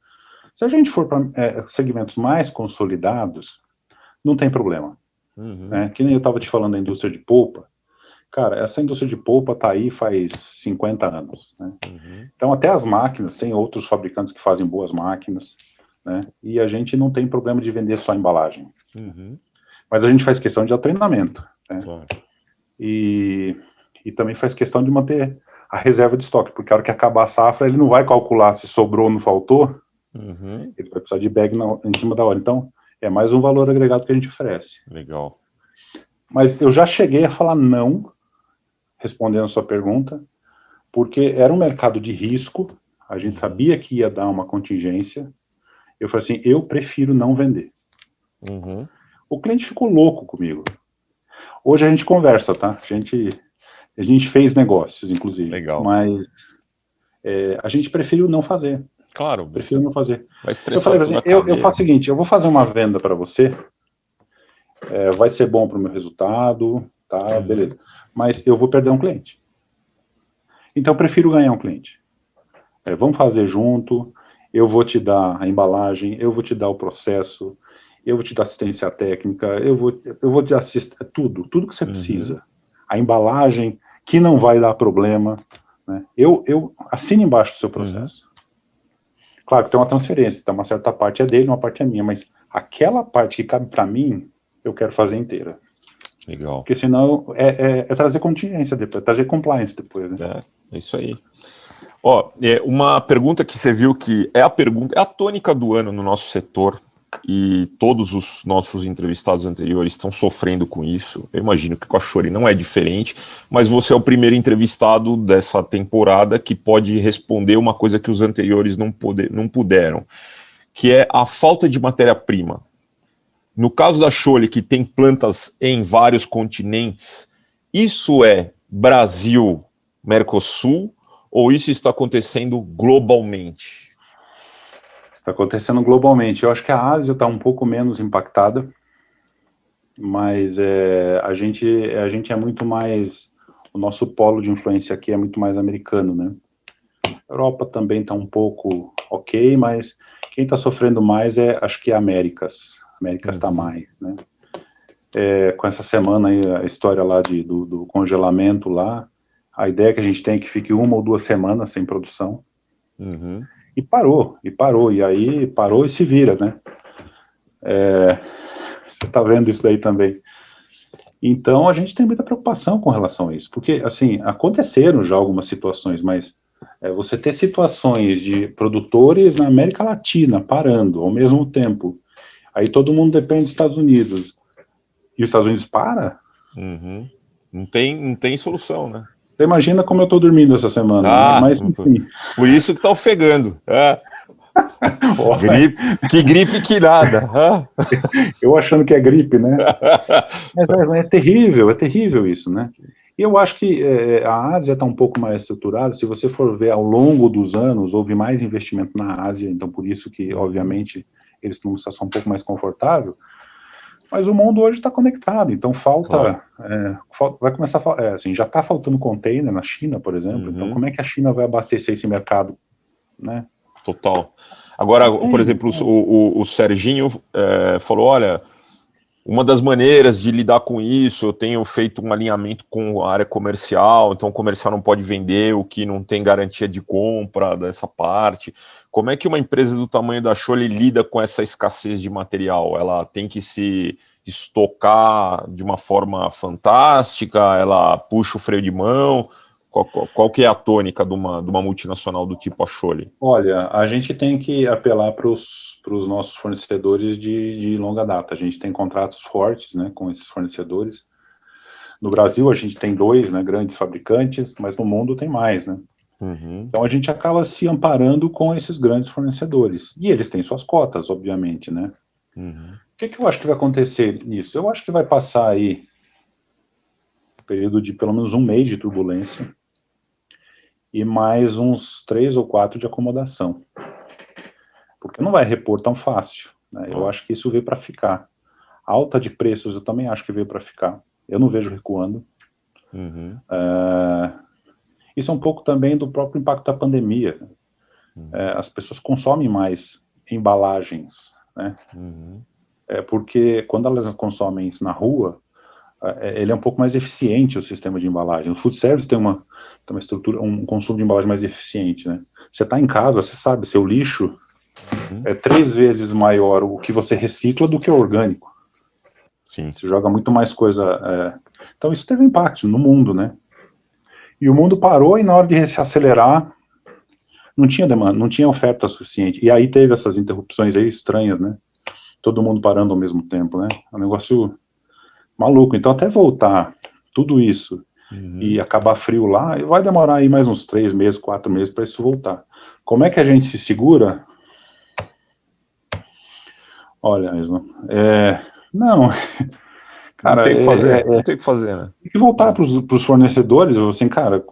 Se a gente for para segmentos mais consolidados, não tem problema. Né? Que nem eu estava te falando da indústria de polpa. Cara, essa indústria de polpa está aí faz 50 anos. Né? Então, até as máquinas, tem outros fabricantes que fazem boas máquinas, né? E a gente não tem problema de vender só a embalagem. Mas a gente faz questão de dar treinamento. Né? Claro. E também faz questão de manter a reserva de estoque, porque a hora que acabar a safra, ele não vai calcular se sobrou ou não faltou, ele vai precisar de bag em cima da hora. Então, é mais um valor agregado que a gente oferece. Legal. Mas eu já cheguei a falar não, respondendo a sua pergunta, porque era um mercado de risco, a gente sabia que ia dar uma contingência. Eu falei assim, eu prefiro não vender. Uhum. O cliente ficou louco comigo. Hoje a gente conversa, tá? A gente fez negócios, inclusive. Legal. Mas a gente preferiu não fazer. Claro, Prefiro não fazer. vai Eu estressar falei toda assim, a eu cadeia. faço o seguinte, eu vou fazer uma venda para você, vai ser bom para o meu resultado, tá? Beleza. Mas eu vou perder um cliente. Então eu prefiro ganhar um cliente. Vamos fazer junto, eu vou te dar a embalagem, eu vou te dar o processo, eu vou te dar assistência técnica, eu vou te assistir tudo que você precisa. A embalagem, que não vai dar problema, né? Eu assino embaixo do seu processo. Claro que tem uma transferência, então uma certa parte é dele, uma parte é minha, mas aquela parte que cabe para mim, eu quero fazer inteira. Legal. Porque senão é trazer contingência depois, é trazer compliance depois, né? É isso aí. Ó, uma pergunta que você viu que é a tônica do ano no nosso setor, e todos os nossos entrevistados anteriores estão sofrendo com isso. Eu imagino que com a Shore não é diferente, mas você é o primeiro entrevistado dessa temporada que pode responder uma coisa que os anteriores não puderam, que é a falta de matéria-prima. No caso da Shore, que tem plantas em vários continentes, isso é Brasil, Mercosul, ou isso está acontecendo globalmente? Está acontecendo globalmente. Eu acho que a Ásia está um pouco menos impactada, mas a gente é muito mais... O nosso polo de influência aqui é muito mais americano, né? A Europa também está um pouco ok, mas quem está sofrendo mais acho que é Américas. Américas está mais, né? Com essa semana aí, a história lá do congelamento lá, a ideia que a gente tem é que fique 1 ou 2 semanas sem produção. E parou, e aí parou e se vira, né? Você está vendo isso daí também. Então, a gente tem muita preocupação com relação a isso, porque, assim, aconteceram já algumas situações, mas você ter situações de produtores na América Latina parando ao mesmo tempo, aí todo mundo depende dos Estados Unidos, e os Estados Unidos para? Não tem solução, né? Você imagina como eu estou dormindo essa semana, né? Mas, enfim. Por isso que está ofegando. Gripe que nada. Eu achando que é gripe, né? Mas é terrível isso, né? E eu acho que a Ásia está um pouco mais estruturada. Se você for ver ao longo dos anos, houve mais investimento na Ásia, então por isso que, obviamente, eles estão numa situação um pouco mais confortável. Mas o mundo hoje está conectado, então falta, vai começar a assim, já está faltando container na China, por exemplo, então como é que a China vai abastecer esse mercado, né? Total. Agora, por exemplo, o Serginho falou, olha, uma das maneiras de lidar com isso, eu tenho feito um alinhamento com a área comercial, então o comercial não pode vender o que não tem garantia de compra dessa parte. Como é que uma empresa do tamanho da Scholle lida com essa escassez de material? Ela tem que se estocar de uma forma fantástica? Ela puxa o freio de mão? Qual que é a tônica de uma multinacional do tipo a Scholle? Olha, a gente tem que apelar para os nossos fornecedores de longa data. A gente tem contratos fortes, né, com esses fornecedores. No Brasil, a gente tem 2, né, grandes fabricantes, mas no mundo tem mais, né? Então, a gente acaba se amparando com esses grandes fornecedores. E eles têm suas cotas, obviamente, né? O que eu acho que vai acontecer nisso? Eu acho que vai passar aí um período de pelo menos 1 mês de turbulência e mais uns 3 ou 4 de acomodação. Porque não vai repor tão fácil, né? Eu acho que isso veio para ficar. A alta de preços eu também acho que veio para ficar. Eu não vejo recuando. Isso é um pouco também do próprio impacto da pandemia. As pessoas consomem mais embalagens, né? Porque quando elas consomem isso na rua, ele é um pouco mais eficiente, o sistema de embalagem. O food service tem uma estrutura, um consumo de embalagem mais eficiente, né? Você está em casa, você sabe, seu lixo é 3 vezes maior o que você recicla do que o orgânico. Sim. Você joga muito mais coisa... Então isso teve impacto no mundo, né? E o mundo parou e na hora de se acelerar, não tinha demanda, não tinha oferta suficiente. E aí teve essas interrupções aí estranhas, né? Todo mundo parando ao mesmo tempo, né? O negócio maluco. Então, até voltar tudo isso e acabar frio lá, vai demorar aí mais uns 3 meses, 4 meses para isso voltar. Como é que a gente se segura? Olha, não, cara, não tem o que fazer, não tem o que fazer, né? tem que voltar para os fornecedores, assim, cara,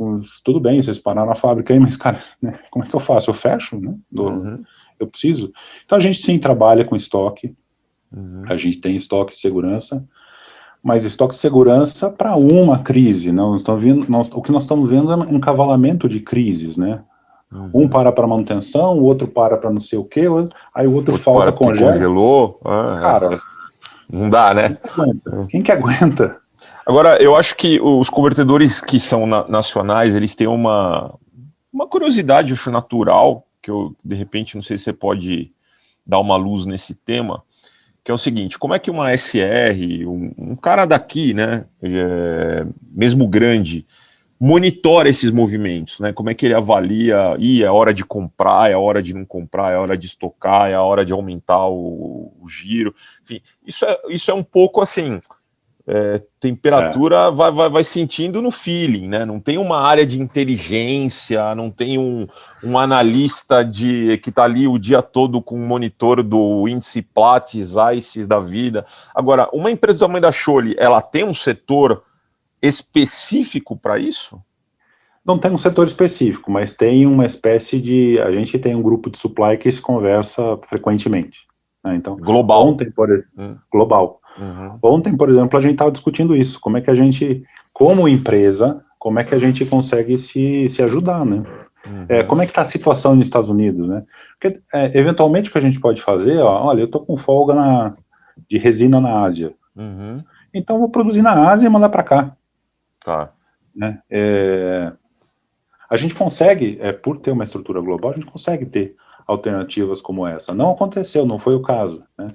tudo bem, vocês pararam a fábrica aí, mas, cara, né, como é que eu faço? Eu fecho, né? Eu preciso. Então, a gente sim trabalha com estoque, a gente tem estoque de segurança, mas estoque de segurança para uma crise, não? O que nós estamos vendo é um cavalamento de crises, né? Um para manutenção, o outro para não sei o quê, aí o outro falta, para porque congelou. Cara, não dá, né? Quem que aguenta? Agora, eu acho que os convertedores que são nacionais, eles têm uma curiosidade, acho, natural, que eu, de repente, não sei se você pode dar uma luz nesse tema, que é o seguinte: como é que uma SR, um cara daqui, né, mesmo grande, monitora esses movimentos, né? Como é que ele avalia, é hora de comprar, é hora de não comprar, é hora de estocar, é hora de aumentar o giro, enfim, isso é um pouco assim, temperatura vai sentindo no feeling, né? Não tem uma área de inteligência, não tem um analista que está ali o dia todo com um monitor do índice Platts, ICES da vida. Agora, uma empresa do tamanho da Scholle, ela tem um setor específico para isso? Não tem um setor específico, mas tem uma espécie de... A gente tem um grupo de supply que se conversa frequentemente. Né? Então, global. Global. Ontem, por exemplo, a gente estava discutindo isso. Como é que a gente, como empresa, como é que a gente consegue se ajudar, né? Como é que está a situação nos Estados Unidos, né? Porque, eventualmente, o que a gente pode fazer, olha, eu estou com folga de resina na Ásia. Então, eu vou produzir na Ásia e mandar para cá. Tá. Né? A gente consegue, por ter uma estrutura global, a gente consegue ter alternativas como essa. Não aconteceu, não foi o caso. Né?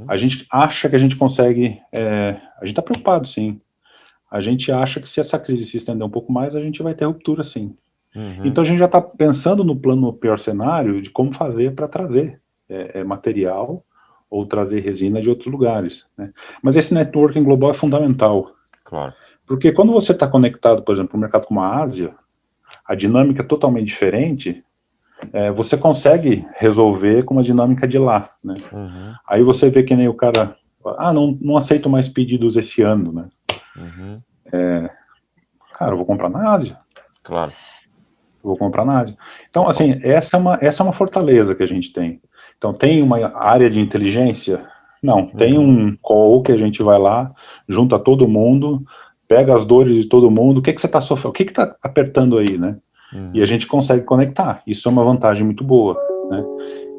A gente acha que a gente consegue... a gente está preocupado, sim. A gente acha que se essa crise se estender um pouco mais, a gente vai ter ruptura, sim. Então a gente já está pensando no pior cenário de como fazer para trazer material ou trazer resina de outros lugares. Né? Mas esse networking global é fundamental. Claro. Porque quando você está conectado, por exemplo, para um mercado como a Ásia, a dinâmica é totalmente diferente, você consegue resolver com uma dinâmica de lá. Né? Aí você vê que nem o cara... não aceito mais pedidos esse ano. Né? Cara, eu vou comprar na Ásia. Claro. Vou comprar na Ásia. Então, assim, essa é uma fortaleza que a gente tem. Então, tem uma área de inteligência? Não. Tem um call que a gente vai lá, junta todo mundo, pega as dores de todo mundo, o que você está sofrendo, o que está apertando aí, né? E a gente consegue conectar. Isso é uma vantagem muito boa, né?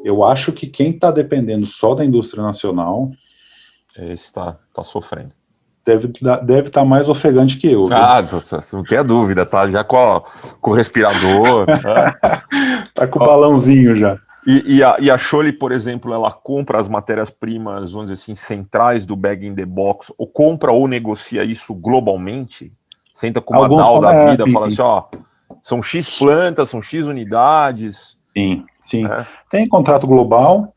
Eu acho que quem está dependendo só da indústria nacional... está sofrendo. Deve estar mais ofegante que eu. Não tenha dúvida, tá? Já com o respirador. Tá com o balãozinho já. E a Scholle, por exemplo, ela compra as matérias-primas, vamos dizer assim, centrais do bag-in-the-box, ou compra ou negocia isso globalmente? Senta com uma Dow da vida, fala assim, são X plantas, são X unidades. Sim. Tem contrato global,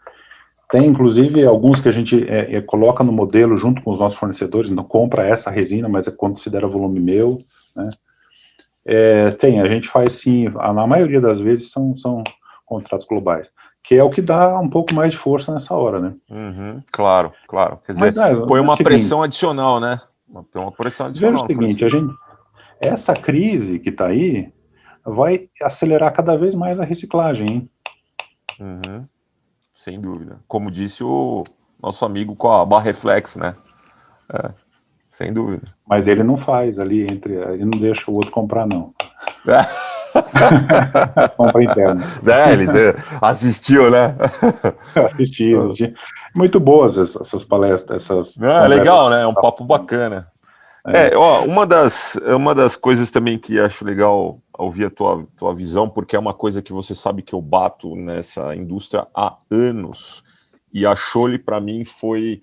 tem inclusive alguns que a gente coloca no modelo junto com os nossos fornecedores, não compra essa resina, mas considera volume meu. Né? A gente faz sim, na maioria das vezes são contratos globais, que é o que dá um pouco mais de força nessa hora, né? Claro. Quer dizer, põe uma pressão adicional, né? Tem uma pressão adicional. Veja o seguinte, essa crise que está aí vai acelerar cada vez mais a reciclagem, hein? Sem dúvida. Como disse o nosso amigo com a Barreflex, né? Sem dúvida. Mas ele não faz ali ele não deixa o outro comprar, não. Compra interna. Ele assistiu, né? Assisti. Muito boas essas palestras. Legal, né? É um papo bacana. Uma das coisas também que acho legal ouvir a tua visão, porque é uma coisa que você sabe que eu bato nessa indústria há anos, e a Scholle para mim foi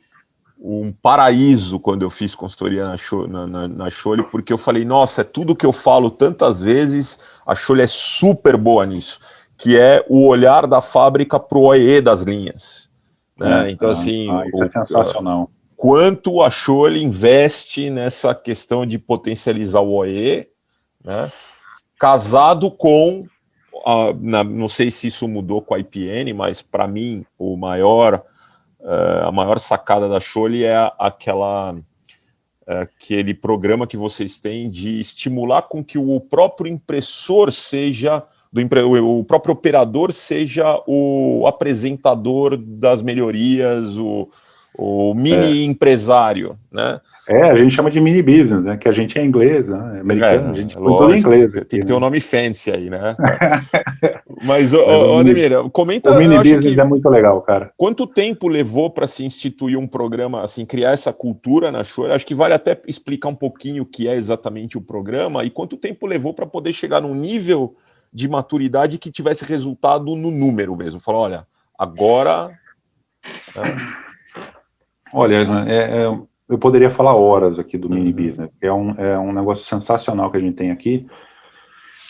um paraíso quando eu fiz consultoria na Scholle, porque eu falei, nossa, é tudo que eu falo tantas vezes, a Scholle é super boa nisso, que é o olhar da fábrica para o OEE das linhas. Né? Então, assim, isso é sensacional. quanto a Scholle investe nessa questão de potencializar o OE, né, casado com, não sei se isso mudou com a IPN, mas para mim a maior sacada da Scholle é aquele programa que vocês têm de estimular com que o próprio impressor seja, o próprio operador seja o apresentador das melhorias, o mini empresário, né? A gente chama de mini business, né? Que a gente é inglês, né? Americano, a gente põe tudo em inglês. Tem que ter um nome fancy aí, né? Mas, Ademir, comenta... O mini business é muito legal, cara. Quanto tempo levou para se instituir um programa, assim, criar essa cultura na Scholle? Acho que vale até explicar um pouquinho o que é exatamente o programa e quanto tempo levou para poder chegar num nível de maturidade que tivesse resultado no número mesmo. Falar, olha, agora... Olha, eu poderia falar horas aqui do mini business. É um negócio sensacional que a gente tem aqui,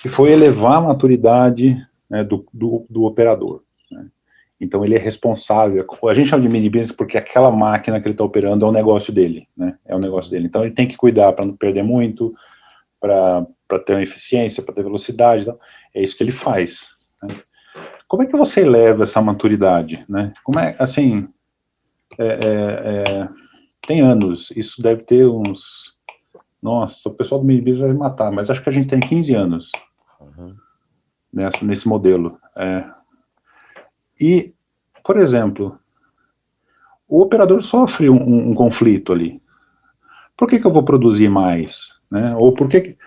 que foi elevar a maturidade, né, do operador. Né? Então, ele é responsável. A gente chama de mini business porque aquela máquina que ele está operando é o negócio dele. Né? É o negócio dele. Então, ele tem que cuidar para não perder muito, para ter uma eficiência, para ter velocidade. Então, é isso que ele faz. Né? Como é que você eleva essa maturidade? Né? Como é, assim... tem anos, isso deve ter uns... Nossa, o pessoal do mini business vai me matar, mas acho que a gente tem 15 anos nesse modelo. E, por exemplo, o operador sofre um conflito ali. Por que eu vou produzir mais? Né? Ou porque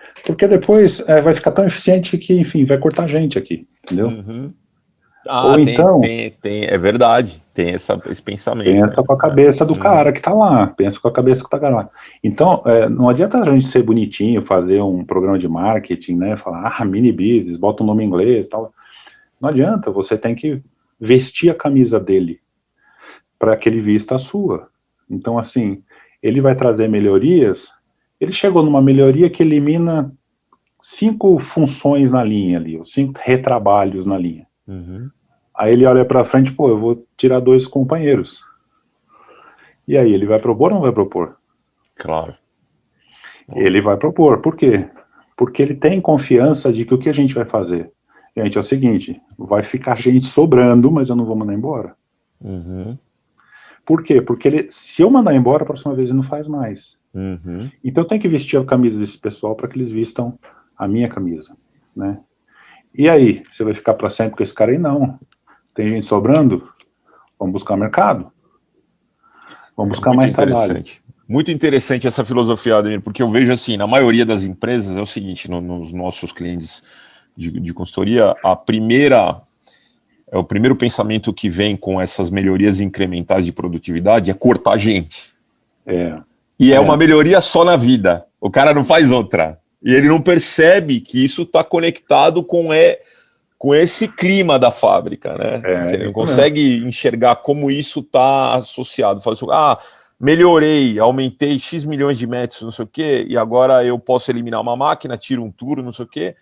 depois vai ficar tão eficiente que, enfim, vai cortar gente aqui, entendeu? Ou então, é verdade, tem esse pensamento. Pensa com a cabeça do cara que está lá, pensa com a cabeça que está lá. Então, não adianta a gente ser bonitinho, fazer um programa de marketing, né, falar, mini business, bota um nome em inglês, tal. Não adianta, você tem que vestir a camisa dele, para que ele vista a sua. Então, assim, ele vai trazer melhorias, ele chegou numa melhoria que elimina 5 funções na linha ali, 5 retrabalhos na linha. Aí ele olha para frente, eu vou tirar 2 companheiros. E aí, ele vai propor ou não vai propor? Claro. Ele vai propor. Por quê? Porque ele tem confiança de que o que a gente vai fazer? Gente, é o seguinte, vai ficar gente sobrando, mas eu não vou mandar embora. Por quê? Porque se eu mandar embora, a próxima vez ele não faz mais. Então eu tenho que vestir a camisa desse pessoal para que eles vistam a minha camisa, né? E aí, você vai ficar para sempre com esse cara aí? Não. Tem gente sobrando? Vamos buscar mercado. Vamos buscar mais trabalho. Muito interessante essa filosofia, Ademir, porque eu vejo assim, na maioria das empresas, é o seguinte, nos nossos clientes de consultoria, o primeiro pensamento que vem com essas melhorias incrementais de produtividade é cortar gente. E é uma melhoria só na vida. O cara não faz outra. E ele não percebe que isso está conectado com esse clima da fábrica, né? Você não consegue enxergar como isso está associado. Fala assim, melhorei, aumentei X milhões de metros, não sei o quê, e agora eu posso eliminar uma máquina, tiro um turno, não sei o quê,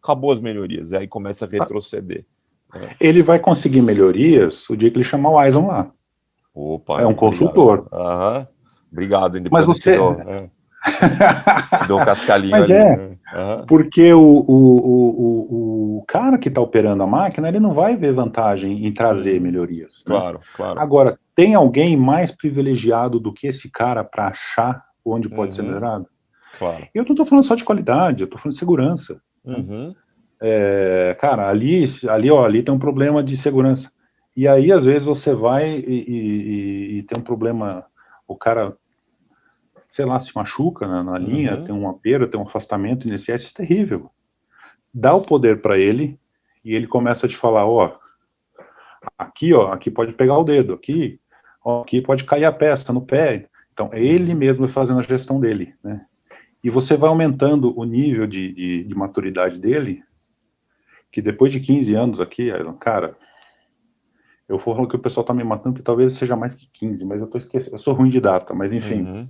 acabou as melhorias, aí começa a retroceder. Ele vai conseguir melhorias o dia que ele chamar o Eison lá. Opa, é um consultor. Obrigado, hein? Depois mas você... te dou um cascalhinho mas ali. Porque o cara que está operando a máquina, ele não vai ver vantagem em trazer melhorias. Claro, né? claro. Agora, tem alguém mais privilegiado do que esse cara para achar onde pode ser melhorado? Claro. Eu não estou falando só de qualidade, eu estou falando de segurança. Cara, ali tem um problema de segurança. E aí, às vezes, você vai e tem um problema, o cara, sei lá, se machuca na linha, tem uma perda, tem um afastamento, INSS, isso é terrível. Dá o poder para ele, e ele começa a te falar, aqui pode pegar o dedo, aqui pode cair a peça no pé. Então, ele mesmo fazendo a gestão dele, né? E você vai aumentando o nível de maturidade dele, que depois de 15 anos aqui, cara, eu vou falando que o pessoal está me matando, que talvez seja mais que 15, mas eu tô esquecendo, eu sou ruim de data, mas enfim,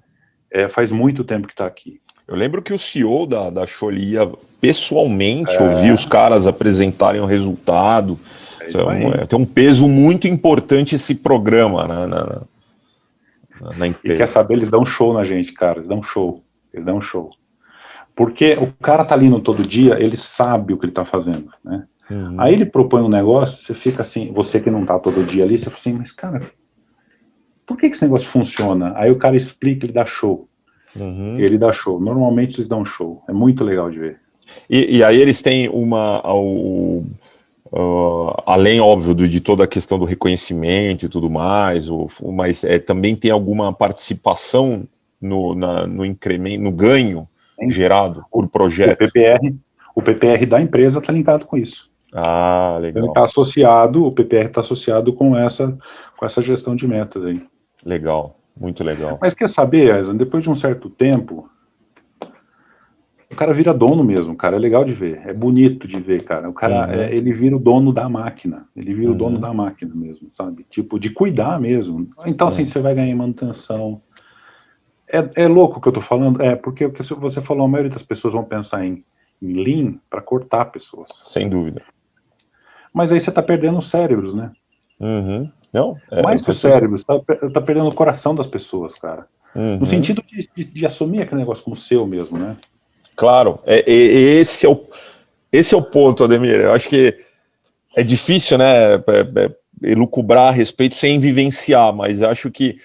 faz muito tempo que está aqui. Eu lembro que o CEO da Scholle ia pessoalmente ouvir os caras apresentarem o resultado. Tem um peso muito importante esse programa, né? na empresa. E quer saber, eles dão show na gente, cara, eles dão show. Porque o cara tá ali no todo dia, ele sabe o que ele tá fazendo, né? Aí ele propõe um negócio, você fica assim, você que não tá todo dia ali, você fala assim, mas cara, por que esse negócio funciona? Aí o cara explica, ele dá show. Ele dá show. Normalmente eles dão show. É muito legal de ver. E aí eles têm além, óbvio, de toda a questão do reconhecimento e tudo mais, mas também tem alguma participação no incremento, no ganho gerado por projeto. O PPR da empresa está linkado com isso. Ah, legal. O PPR está associado com essa gestão de metas aí. Legal, muito legal. Mas quer saber, Aizan, depois de um certo tempo, o cara vira dono mesmo, cara, é legal de ver, é bonito de ver, cara. O cara, ele vira o dono da máquina, ele vira o dono da máquina mesmo, sabe? Tipo, de cuidar mesmo. Então, assim, você vai ganhar em manutenção. É louco o que eu tô falando? Porque o que você falou, a maioria das pessoas vão pensar em Lean para cortar pessoas. Sem dúvida. Mas aí você tá perdendo os cérebros, né? Não, mais que os cérebros, tá perdendo o coração das pessoas, cara. No sentido de assumir aquele negócio como seu mesmo, né? Claro, esse é o ponto, Ademir. Eu acho que é difícil, né, elucubrar a respeito sem vivenciar, mas eu acho que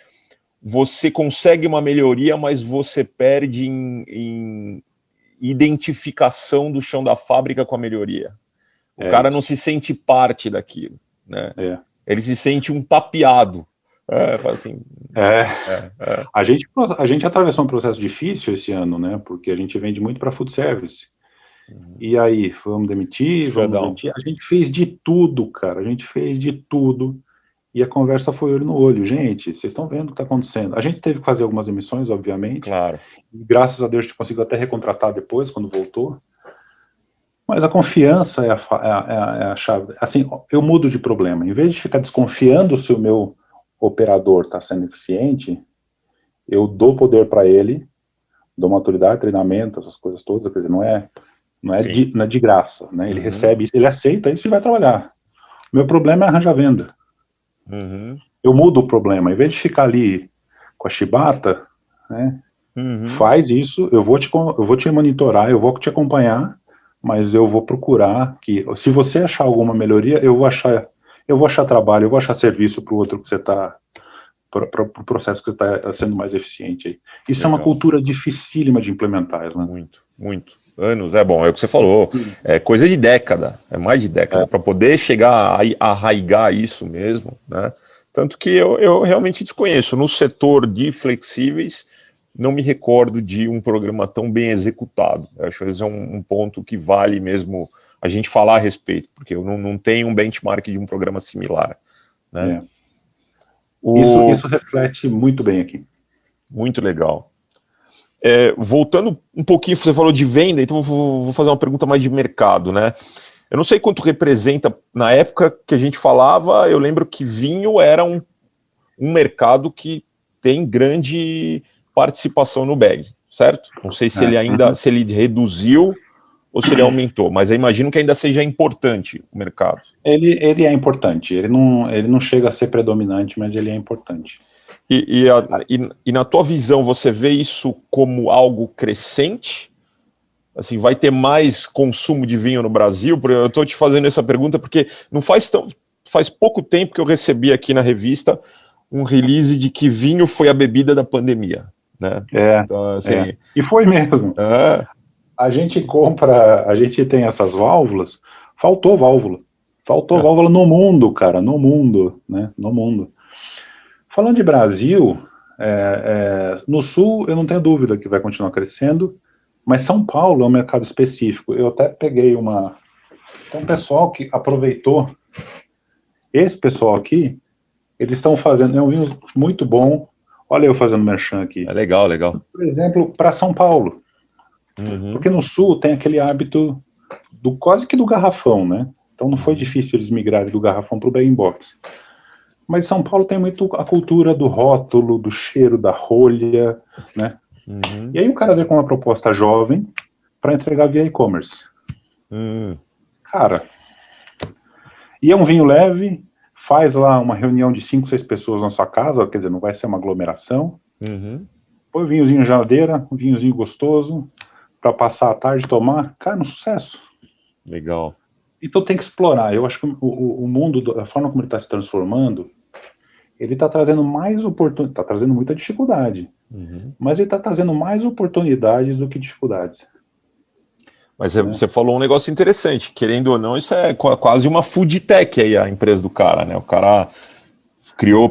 você consegue uma melhoria, mas você perde em identificação do chão da fábrica com a melhoria. O cara não se sente parte daquilo, né? Ele se sente um tapeado. Assim, A gente atravessou um processo difícil esse ano, né? Porque a gente vende muito para food service. E aí, vamos demitir. A gente fez de tudo, cara. A gente fez de tudo. E a conversa foi olho no olho. Gente, vocês estão vendo o que está acontecendo. A gente teve que fazer algumas emissões, obviamente. Claro. E graças a Deus a gente conseguiu até recontratar depois, quando voltou. Mas a confiança é a chave. Assim, eu mudo de problema. Em vez de ficar desconfiando se o meu operador está sendo eficiente, eu dou poder para ele, dou maturidade, treinamento, essas coisas todas. Quer dizer, não é de graça, né? Ele recebe isso, ele aceita isso e vai trabalhar. O meu problema é arranjar venda. Eu mudo o problema. Em vez de ficar ali com a chibata, né? Faz isso, eu vou te monitorar, eu vou te acompanhar, mas eu vou procurar que, se você achar alguma melhoria, eu vou achar trabalho, eu vou achar serviço para o outro que você está, para o processo que você está sendo mais eficiente aí. Isso legal. É uma cultura dificílima de implementar, né? Muito. Anos, bom, é o que você falou, é coisa de década, é mais de década, para poder chegar a arraigar isso mesmo, né? Tanto que eu realmente desconheço. No setor de flexíveis, não me recordo de um programa tão bem executado. Eu acho que esse é um ponto que vale mesmo a gente falar a respeito, porque eu não tenho um benchmark de um programa similar, né? Isso reflete muito bem aqui. Muito legal. Voltando um pouquinho, você falou de venda, então vou fazer uma pergunta mais de mercado, né? Eu não sei quanto representa, na época que a gente falava, eu lembro que vinho era um mercado que tem grande participação no bag, certo? Não sei se ele ainda, se ele reduziu ou se ele aumentou, mas eu imagino que ainda seja importante o mercado. Ele é importante, ele não chega a ser predominante, mas ele é importante. E na tua visão, você vê isso como algo crescente? Assim, vai ter mais consumo de vinho no Brasil? Eu estou te fazendo essa pergunta porque não faz pouco tempo que eu recebi aqui na revista um release de que vinho foi a bebida da pandemia, né? Então, assim, E foi mesmo. A gente tem essas válvulas, faltou válvula no mundo, cara, no mundo, né? No mundo. Falando de Brasil, no Sul, eu não tenho dúvida que vai continuar crescendo, mas São Paulo é um mercado específico. Eu até peguei tem um pessoal que aproveitou. Esse pessoal aqui, eles estão fazendo um vinho muito bom. Olha eu fazendo merchan aqui. É legal. Por exemplo, para São Paulo. Porque no Sul tem aquele hábito quase que do garrafão, né? Então não foi difícil eles migrarem do garrafão para o bag-in-box. Mas São Paulo tem muito a cultura do rótulo, do cheiro da rolha, né? E aí o cara veio com uma proposta jovem para entregar via e-commerce. Cara, e é um vinho leve, faz lá uma reunião de 5, 6 pessoas na sua casa, quer dizer, não vai ser uma aglomeração. Põe um vinhozinho na geladeira, um vinhozinho gostoso, para passar a tarde e tomar. Cara, um sucesso. Legal. Então tem que explorar. Eu acho que o mundo, a forma como ele está se transformando, ele está trazendo mais oportunidades, está trazendo muita dificuldade, mas ele está trazendo mais oportunidades do que dificuldades. Mas você falou um negócio interessante, querendo ou não, isso é quase uma food tech aí, a empresa do cara, né? O cara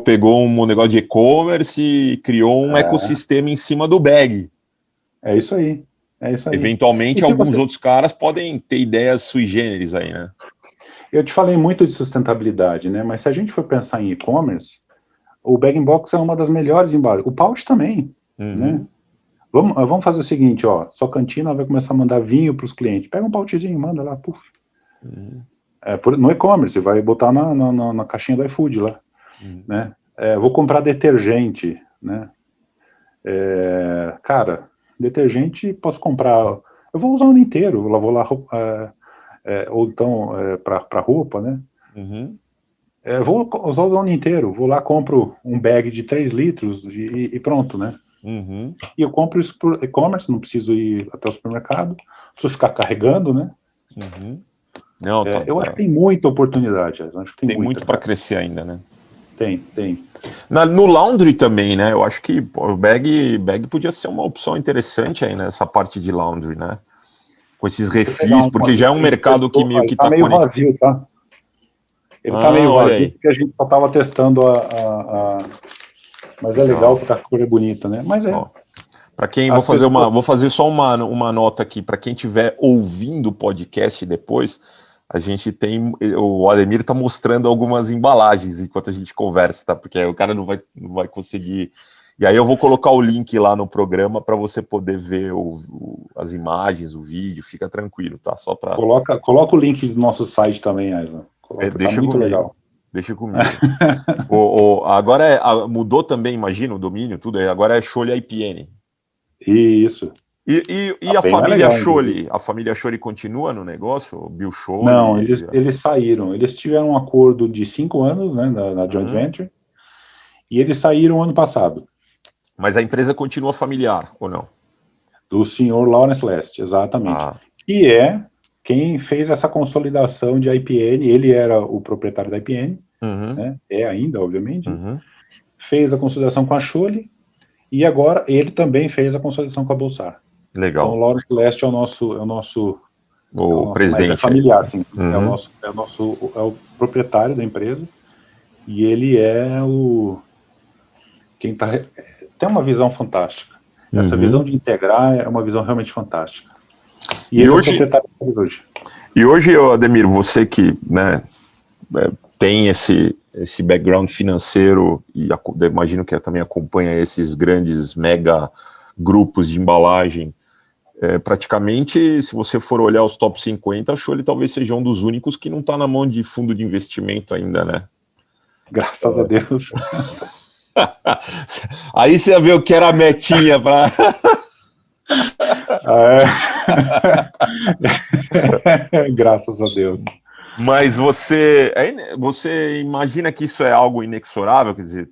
pegou um negócio de e-commerce e criou um ecossistema em cima do bag. É isso aí. É isso aí. Eventualmente, alguns outros caras podem ter ideias sui generis aí, né? Eu te falei muito de sustentabilidade, né? Mas se a gente for pensar em e-commerce, o bag-in-box é uma das melhores embalagens. O pouch também, né? Vamos fazer o seguinte, ó. Sua cantina vai começar a mandar vinho para os clientes. Pega um pouchzinho, manda lá, puf. No e-commerce, vai botar na caixinha do iFood lá, né? Vou comprar detergente, né? Cara, detergente posso comprar. Eu vou usar o ano inteiro. Eu vou lá, ou então para roupa, né? Vou usar o ano inteiro. Vou lá, compro um bag de 3 litros e pronto, né? E eu compro isso por e-commerce, não preciso ir até o supermercado, não preciso ficar carregando, né? Não, eu acho que tem muita oportunidade. Acho que tem muito para crescer ainda, né? Tem. No laundry também, né? Eu acho que o bag podia ser uma opção interessante aí nessa parte de laundry, né? Com esses refis, porque já é um mercado que meio que tá meio vazio, tá? Ele tá meio vazio porque a gente só tava testando mas é legal porque a cor é bonita, né? Mas para quem vou fazer só uma nota aqui para quem estiver ouvindo o podcast depois, a gente tem o Ademir está mostrando algumas embalagens enquanto a gente conversa, tá? Porque o cara não vai conseguir. E aí eu vou colocar o link lá no programa para você poder ver as imagens, o vídeo, fica tranquilo, tá? Só para coloca o link do nosso site também, Aislan. Deixa muito legal. Deixa comigo. Agora mudou também, imagina, o domínio, tudo. Agora é Scholle IPN. Isso. E a família Scholle? A família Scholle continua no negócio? O Bill Scholle? Não, eles saíram. Eles tiveram um acordo de 5 anos, né, na joint venture, e eles saíram ano passado. Mas a empresa continua familiar, ou não? Do senhor Lawrence Last, exatamente. Que é quem fez essa consolidação de IPN. Ele era o proprietário da IPN, né? É ainda, obviamente. Fez a consolidação com a Scholle, e agora ele também fez a consolidação com a Bolsar. Legal. Então o Lawrence Last é o nosso presidente. É familiar, sim. É o proprietário da empresa, e ele é tem uma visão fantástica. Essa visão de integrar é uma visão realmente fantástica. E ele hoje, é o proprietário hoje. E hoje, Ademir, você que, né, tem esse background financeiro e imagino que também acompanha esses grandes mega grupos de embalagem, praticamente, se você for olhar os top 50, a Scholle talvez seja um dos únicos que não está na mão de fundo de investimento ainda, né? Graças a Deus. Aí você vê o que era a metinha para... Graças a Deus. Mas você imagina que isso é algo inexorável? Quer dizer,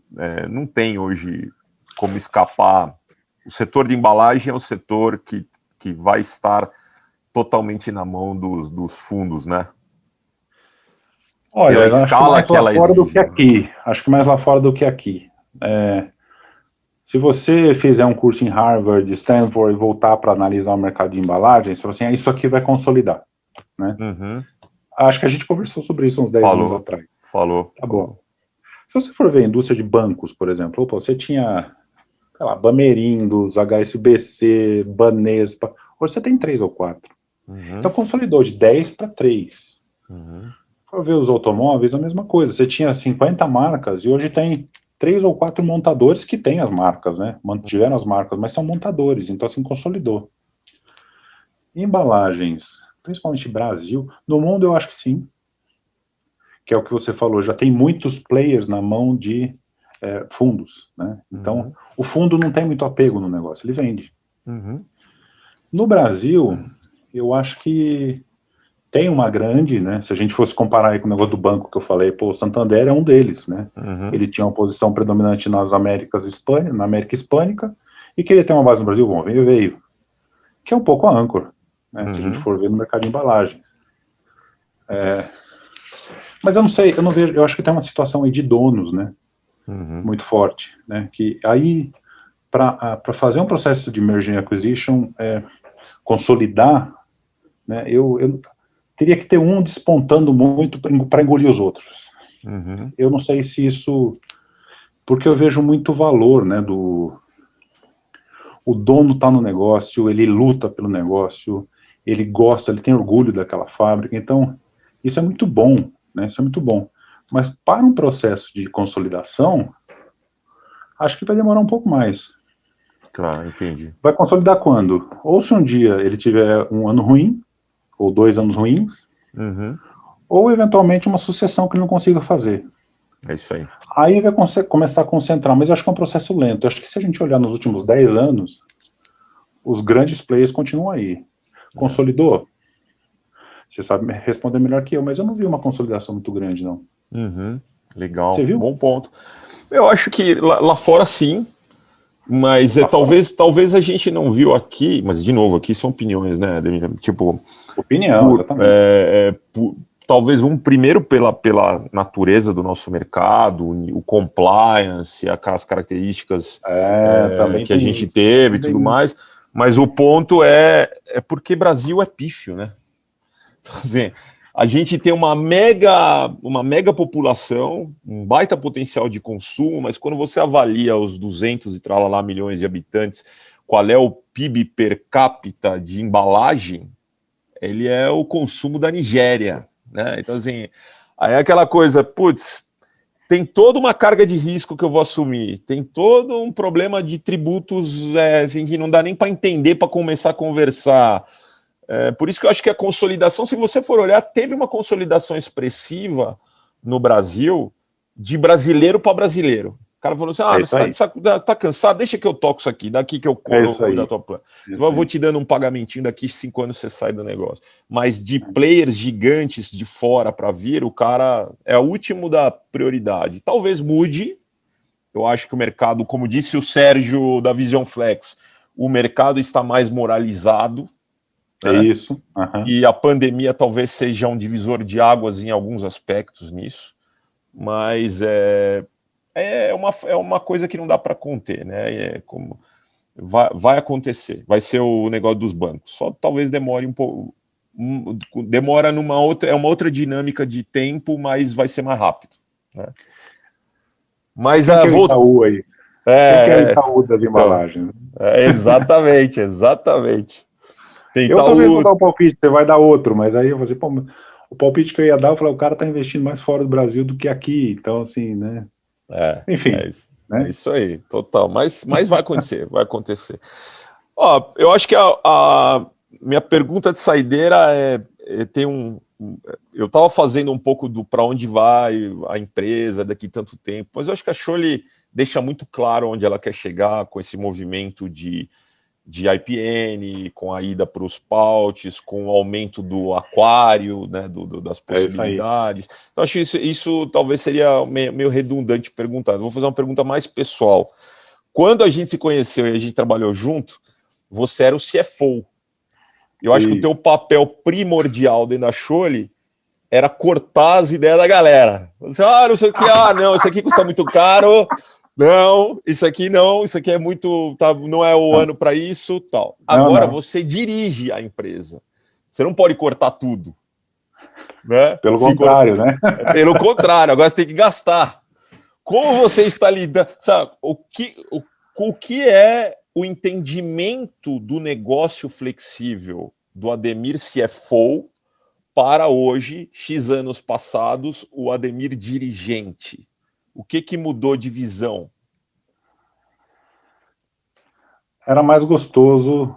não tem hoje como escapar. O setor de embalagem é o setor que vai estar totalmente na mão dos fundos, né? Olha, eu acho que mais lá fora do que aqui. Acho que mais lá fora do que aqui. Se você fizer um curso em Harvard, Stanford e voltar para analisar o mercado de embalagens, você fala assim, isso aqui vai consolidar, né? Acho que a gente conversou sobre isso uns 10 anos atrás. Falou. Tá bom. Se você for ver a indústria de bancos, por exemplo, você tinha, sei lá, Bamerindos, HSBC, Banespa, hoje você tem 3 ou 4. Então consolidou de 10 para 3. For ver os automóveis, a mesma coisa. Você tinha 50 marcas e hoje tem 3 ou 4 montadores que têm as marcas, né? Mantiveram as marcas, mas são montadores, então assim consolidou. Embalagens, principalmente Brasil, no mundo eu acho que sim, que é o que você falou, já tem muitos players na mão de fundos, né? Então, o fundo não tem muito apego no negócio, ele vende. No Brasil, eu acho que tem uma grande, né? Se a gente fosse comparar aí com o negócio do banco que eu falei, pô, o Santander é um deles, né? Ele tinha uma posição predominante nas Américas na América Hispânica, e queria ter uma base no Brasil, bom, veio. Que é um pouco a Anchor, né? Se a gente for ver no mercado de embalagem. Mas eu não sei, eu não vejo, eu acho que tem uma situação aí de donos, né? Muito forte, né? Que aí, para fazer um processo de merger and acquisition, consolidar, né? Eu teria que ter um despontando muito para engolir os outros. Eu não sei se isso, porque eu vejo muito valor, né? O dono está no negócio, ele luta pelo negócio, ele gosta, ele tem orgulho daquela fábrica, então isso é muito bom, né? Isso é muito bom. Mas para um processo de consolidação, acho que vai demorar um pouco mais. Claro, entendi. Vai consolidar quando? Ou se um dia ele tiver um ano ruim, ou 2 anos ruins, ou eventualmente uma sucessão que ele não consiga fazer. É isso aí. Aí vai começar a concentrar, mas eu acho que é um processo lento. Eu acho que se a gente olhar nos últimos 10 anos, os grandes players continuam aí. Consolidou? Você sabe responder melhor que eu, mas eu não vi uma consolidação muito grande, não. Legal, Você viu? bom ponto. Eu acho que lá fora sim, mas talvez a gente não viu aqui, mas de novo, aqui são opiniões, né, tipo... Opinião, exatamente. Talvez primeiro pela natureza do nosso mercado, o compliance, as características que a gente teve e tudo mais, mas o ponto é porque Brasil é pífio, né? Então, assim, a gente tem uma mega população, um baita potencial de consumo, mas quando você avalia os 200 e tralalá milhões de habitantes, qual é o PIB per capita de embalagem, ele é o consumo da Nigéria, né? Então, assim, aí é aquela coisa, putz, tem toda uma carga de risco que eu vou assumir, tem todo um problema de tributos assim, que não dá nem para entender, para começar a conversar. Por isso que eu acho que a consolidação, se você for olhar, teve uma consolidação expressiva no Brasil, de brasileiro para brasileiro. O cara falou assim, você tá cansado? Deixa que eu toco isso aqui, daqui que eu cuido da tua plana. Eu vou te dando um pagamentinho, daqui 5 anos você sai do negócio. Mas de players gigantes de fora para vir, o cara é o último da prioridade. Talvez mude, eu acho que o mercado, como disse o Sérgio da Vision Flex, o mercado está mais moralizado. É isso. E a pandemia talvez seja um divisor de águas em alguns aspectos nisso, mas é uma coisa que não dá para conter, né? Como vai acontecer, vai ser o negócio dos bancos. Só talvez demore um pouco, demora uma outra dinâmica de tempo, mas vai ser mais rápido, né? Mas quem que é o Itaú aí? Quem que é o Itaú das embalagens? Exatamente. Eu talvez vou dar um palpite, você vai dar outro, mas aí eu vou dizer, pô, o palpite que eu ia dar, eu falei, o cara tá investindo mais fora do Brasil do que aqui, então assim, né? Enfim. É isso aí, total. Mas vai acontecer, vai acontecer. Ó, eu acho que a minha pergunta de saideira eu estava fazendo um pouco do para onde vai a empresa daqui tanto tempo, mas eu acho que a Scholle deixa muito claro onde ela quer chegar com esse movimento de IPN, com a ida para os pouches, com o aumento do aquário, né, das possibilidades. Então, acho que isso talvez seria meio redundante perguntar. Eu vou fazer uma pergunta mais pessoal. Quando a gente se conheceu e a gente trabalhou junto, você era o CFO. Eu acho que o teu papel primordial dentro da Scholle era cortar as ideias da galera. Você, não sei o que, não, isso aqui custa muito caro... Não, isso aqui é muito, não é o ano para isso, tal. Agora você dirige a empresa. Você não pode cortar tudo, né? Pelo contrário, né? Pelo contrário, agora você tem que gastar. Como você está lidando, sabe? O que é o entendimento do negócio flexível do Ademir CFO para hoje, X anos passados, o Ademir dirigente? O que mudou de visão? Era mais gostoso,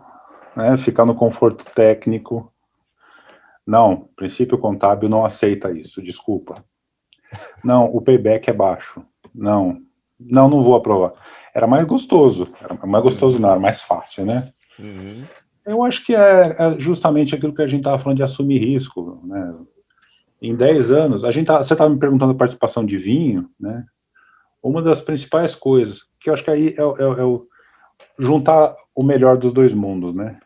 né, ficar no conforto técnico. Não, princípio contábil não aceita isso, desculpa. Não, o payback é baixo. Não vou aprovar. Era mais gostoso. Era mais gostoso, não, era mais fácil, né? Eu acho que é justamente aquilo que a gente estava falando de assumir risco, né? Em 10 anos, você estava me perguntando a participação de vinho, né? Uma das principais coisas, que eu acho que aí é o juntar o melhor dos dois mundos, né?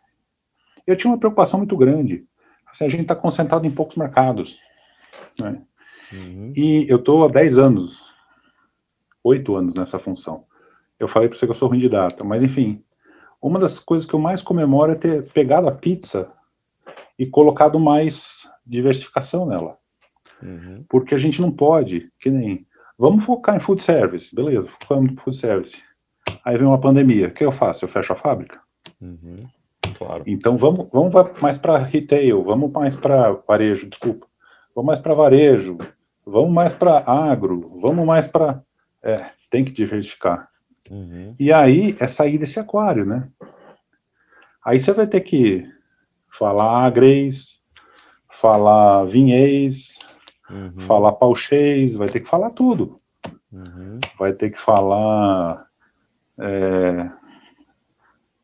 Eu tinha uma preocupação muito grande. Assim, a gente está concentrado em poucos mercados, né? Uhum. E eu estou há 10 anos, 8 anos nessa função. Eu falei para você que eu sou ruim de data, mas enfim, uma das coisas que eu mais comemoro é ter pegado a pizza e colocado mais diversificação nela. Uhum. Porque a gente não pode, que nem, vamos focar em food service, beleza, focamos em food service. Aí vem uma pandemia, o que eu faço? Eu fecho a fábrica. Uhum. Claro. Então vamos mais para retail, vamos mais para varejo, desculpa. Vamos mais para varejo, vamos mais para agro, vamos mais para... tem que diversificar. Uhum. E aí é sair desse aquário, né? Aí você vai ter que falar agreis, falar vinhês, Uhum. falar pauchês, vai ter que falar tudo. Uhum. Vai ter que falar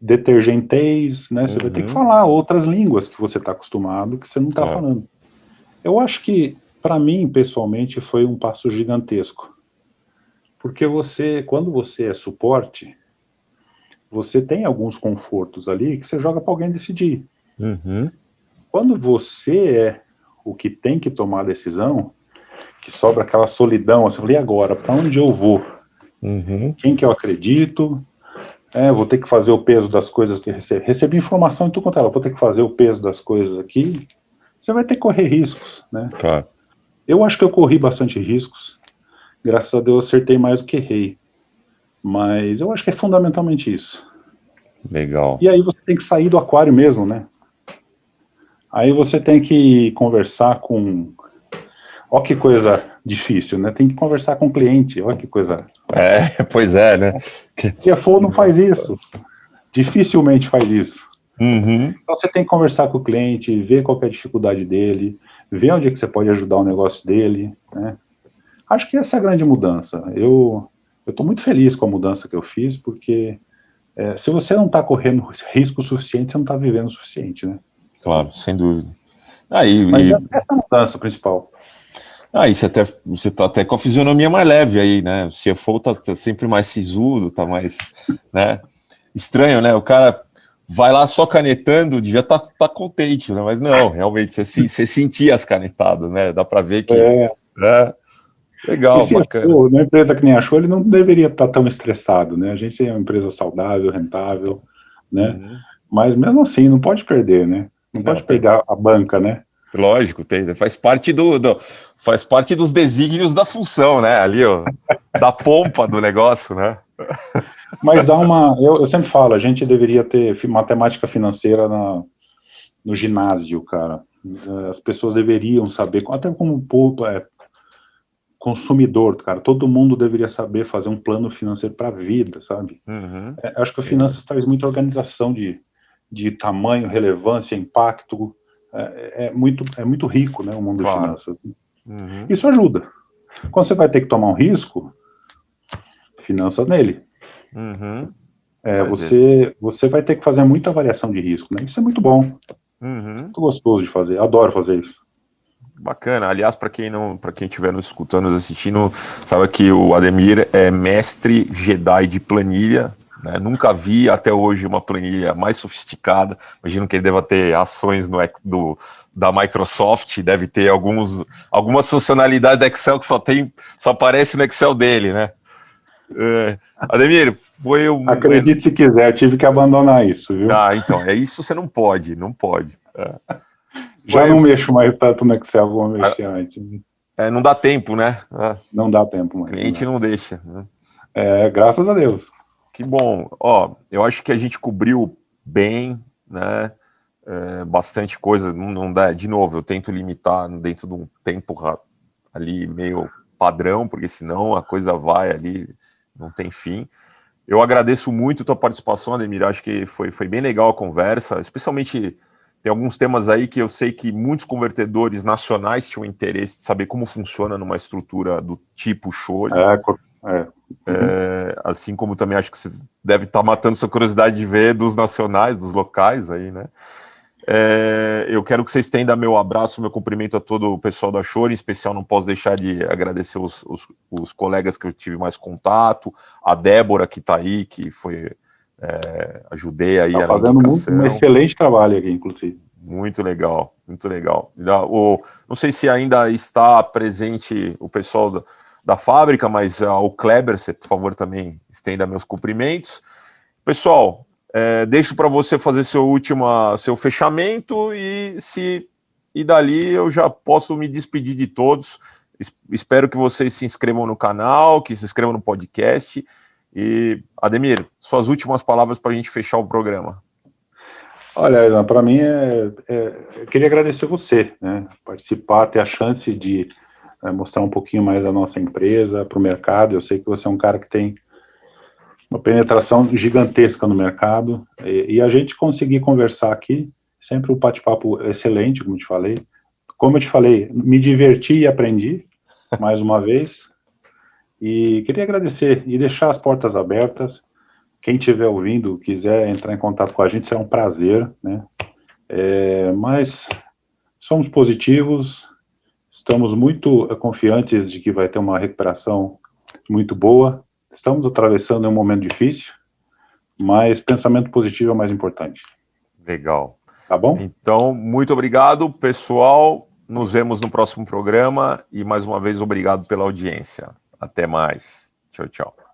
detergentês, né? Você vai ter que falar outras línguas que você está acostumado, que você não está Claro. falando. Eu acho que, para mim, pessoalmente, foi um passo gigantesco. Porque quando você é suporte, você tem alguns confortos ali que você joga para alguém decidir. Uhum. Quando você é o que tem que tomar a decisão, que sobra aquela solidão, você fala, e agora? Para onde eu vou? Uhum. Quem que eu acredito? Vou ter que fazer o peso das coisas que recebi informação em tudo quanto ela, vou ter que fazer o peso das coisas aqui. Você vai ter que correr riscos, né? Claro. Eu acho que eu corri bastante riscos. Graças a Deus eu acertei mais do que errei. Mas eu acho que é fundamentalmente isso. Legal. E aí você tem que sair do aquário mesmo, né? Aí você tem que conversar com... Ó que coisa difícil, né? Tem que conversar com o cliente, ó que coisa... Pois é, né? CFO não faz isso. Dificilmente faz isso. Uhum. Então você tem que conversar com o cliente, ver qual que é a dificuldade dele, ver onde é que você pode ajudar o negócio dele, né? Acho que essa é a grande mudança. Eu estou muito feliz com a mudança que eu fiz, porque se você não está correndo risco suficiente, você não está vivendo o suficiente, né? Claro, sem dúvida. Mas essa é a mudança principal. Você tá até com a fisionomia mais leve aí, né? O CFO tá sempre mais sisudo, tá mais, né? Estranho, né? O cara vai lá só canetando, já tá contente, né? Mas não, realmente, você sentia as canetadas, né? Dá para ver que... né? E Legal, se bacana. for uma empresa que nem a Show, ele não deveria estar tão estressado, né? A gente é uma empresa saudável, rentável, né? Uhum. Mas mesmo assim, não pode perder, né? Não Não, pode perder a banca, né? lógico, faz parte faz parte dos desígnios da função, né? Ali, ó, da pompa do negócio, né? Mas eu sempre falo, a gente deveria ter matemática financeira no ginásio, cara. As pessoas deveriam saber, até como consumidor, cara, todo mundo deveria saber fazer um plano financeiro para a vida, sabe? Uhum. Acho que a finanças traz muita organização de tamanho, relevância, impacto. É muito rico, né, o mundo de Claro. finanças. Uhum. Isso ajuda. Quando você vai ter que tomar um risco, finanças nele. Uhum. Você vai ter que fazer muita avaliação de risco, né? Isso é muito bom. Uhum. Muito gostoso de fazer. Adoro fazer isso. Bacana. Aliás, para quem estiver nos escutando, nos assistindo, sabe que o Ademir é mestre Jedi de planilha, né? Nunca vi até hoje uma planilha mais sofisticada. Imagino que ele deva ter ações da Microsoft, deve ter algumas funcionalidades da Excel que só aparece no Excel dele, né? Ademir, foi um... Acredite se quiser, tive que abandonar isso, viu? Então, isso você não pode. Já não mexo mais tanto no Excel como eu mexia antes. Não dá tempo, né? Não dá tempo O mais. cliente não deixa, né? Graças a Deus. Que bom. Ó, eu acho que a gente cobriu bem, né? Bastante coisa. Não dá. De novo, eu tento limitar dentro de um tempo ali meio padrão, porque senão a coisa vai ali, não tem fim. Eu agradeço muito a tua participação, Ademir. Acho que foi bem legal a conversa, especialmente tem alguns temas aí que eu sei que muitos convertedores nacionais tinham interesse de saber como funciona numa estrutura do tipo Show. Assim como também acho que você deve estar matando sua curiosidade de ver dos nacionais, dos locais aí, né? Eu quero que você estenda meu abraço, meu cumprimento a todo o pessoal da Shure, em especial não posso deixar de agradecer os colegas que eu tive mais contato, a Débora que está aí, que foi, ajudei aí Está na indicação. um excelente trabalho aqui, inclusive. Muito legal, muito legal. Não sei se ainda está presente o pessoal da fábrica, mas o Kleber, você, por favor, também estenda meus cumprimentos. Pessoal, deixo para você fazer seu fechamento e dali eu já posso me despedir de todos. Espero que vocês se inscrevam no canal, que se inscrevam no podcast. E, Ademir, suas últimas palavras para a gente fechar o programa. Olha, para mim, eu queria agradecer você, né? Participar, ter a chance de mostrar um pouquinho mais da nossa empresa para o mercado. Eu sei que você é um cara que tem uma penetração gigantesca no mercado, e a gente conseguir conversar aqui, sempre um bate-papo excelente, como eu te falei, me diverti e aprendi, mais uma vez, e queria agradecer e deixar as portas abertas. Quem estiver ouvindo, quiser entrar em contato com a gente, será um prazer, né? Mas somos positivos, estamos muito confiantes de que vai ter uma recuperação muito boa. Estamos atravessando um momento difícil, mas pensamento positivo é o mais importante. Legal. Tá bom? Então, muito obrigado, pessoal. Nos vemos no próximo programa e, mais uma vez, obrigado pela audiência. Até mais. Tchau, tchau.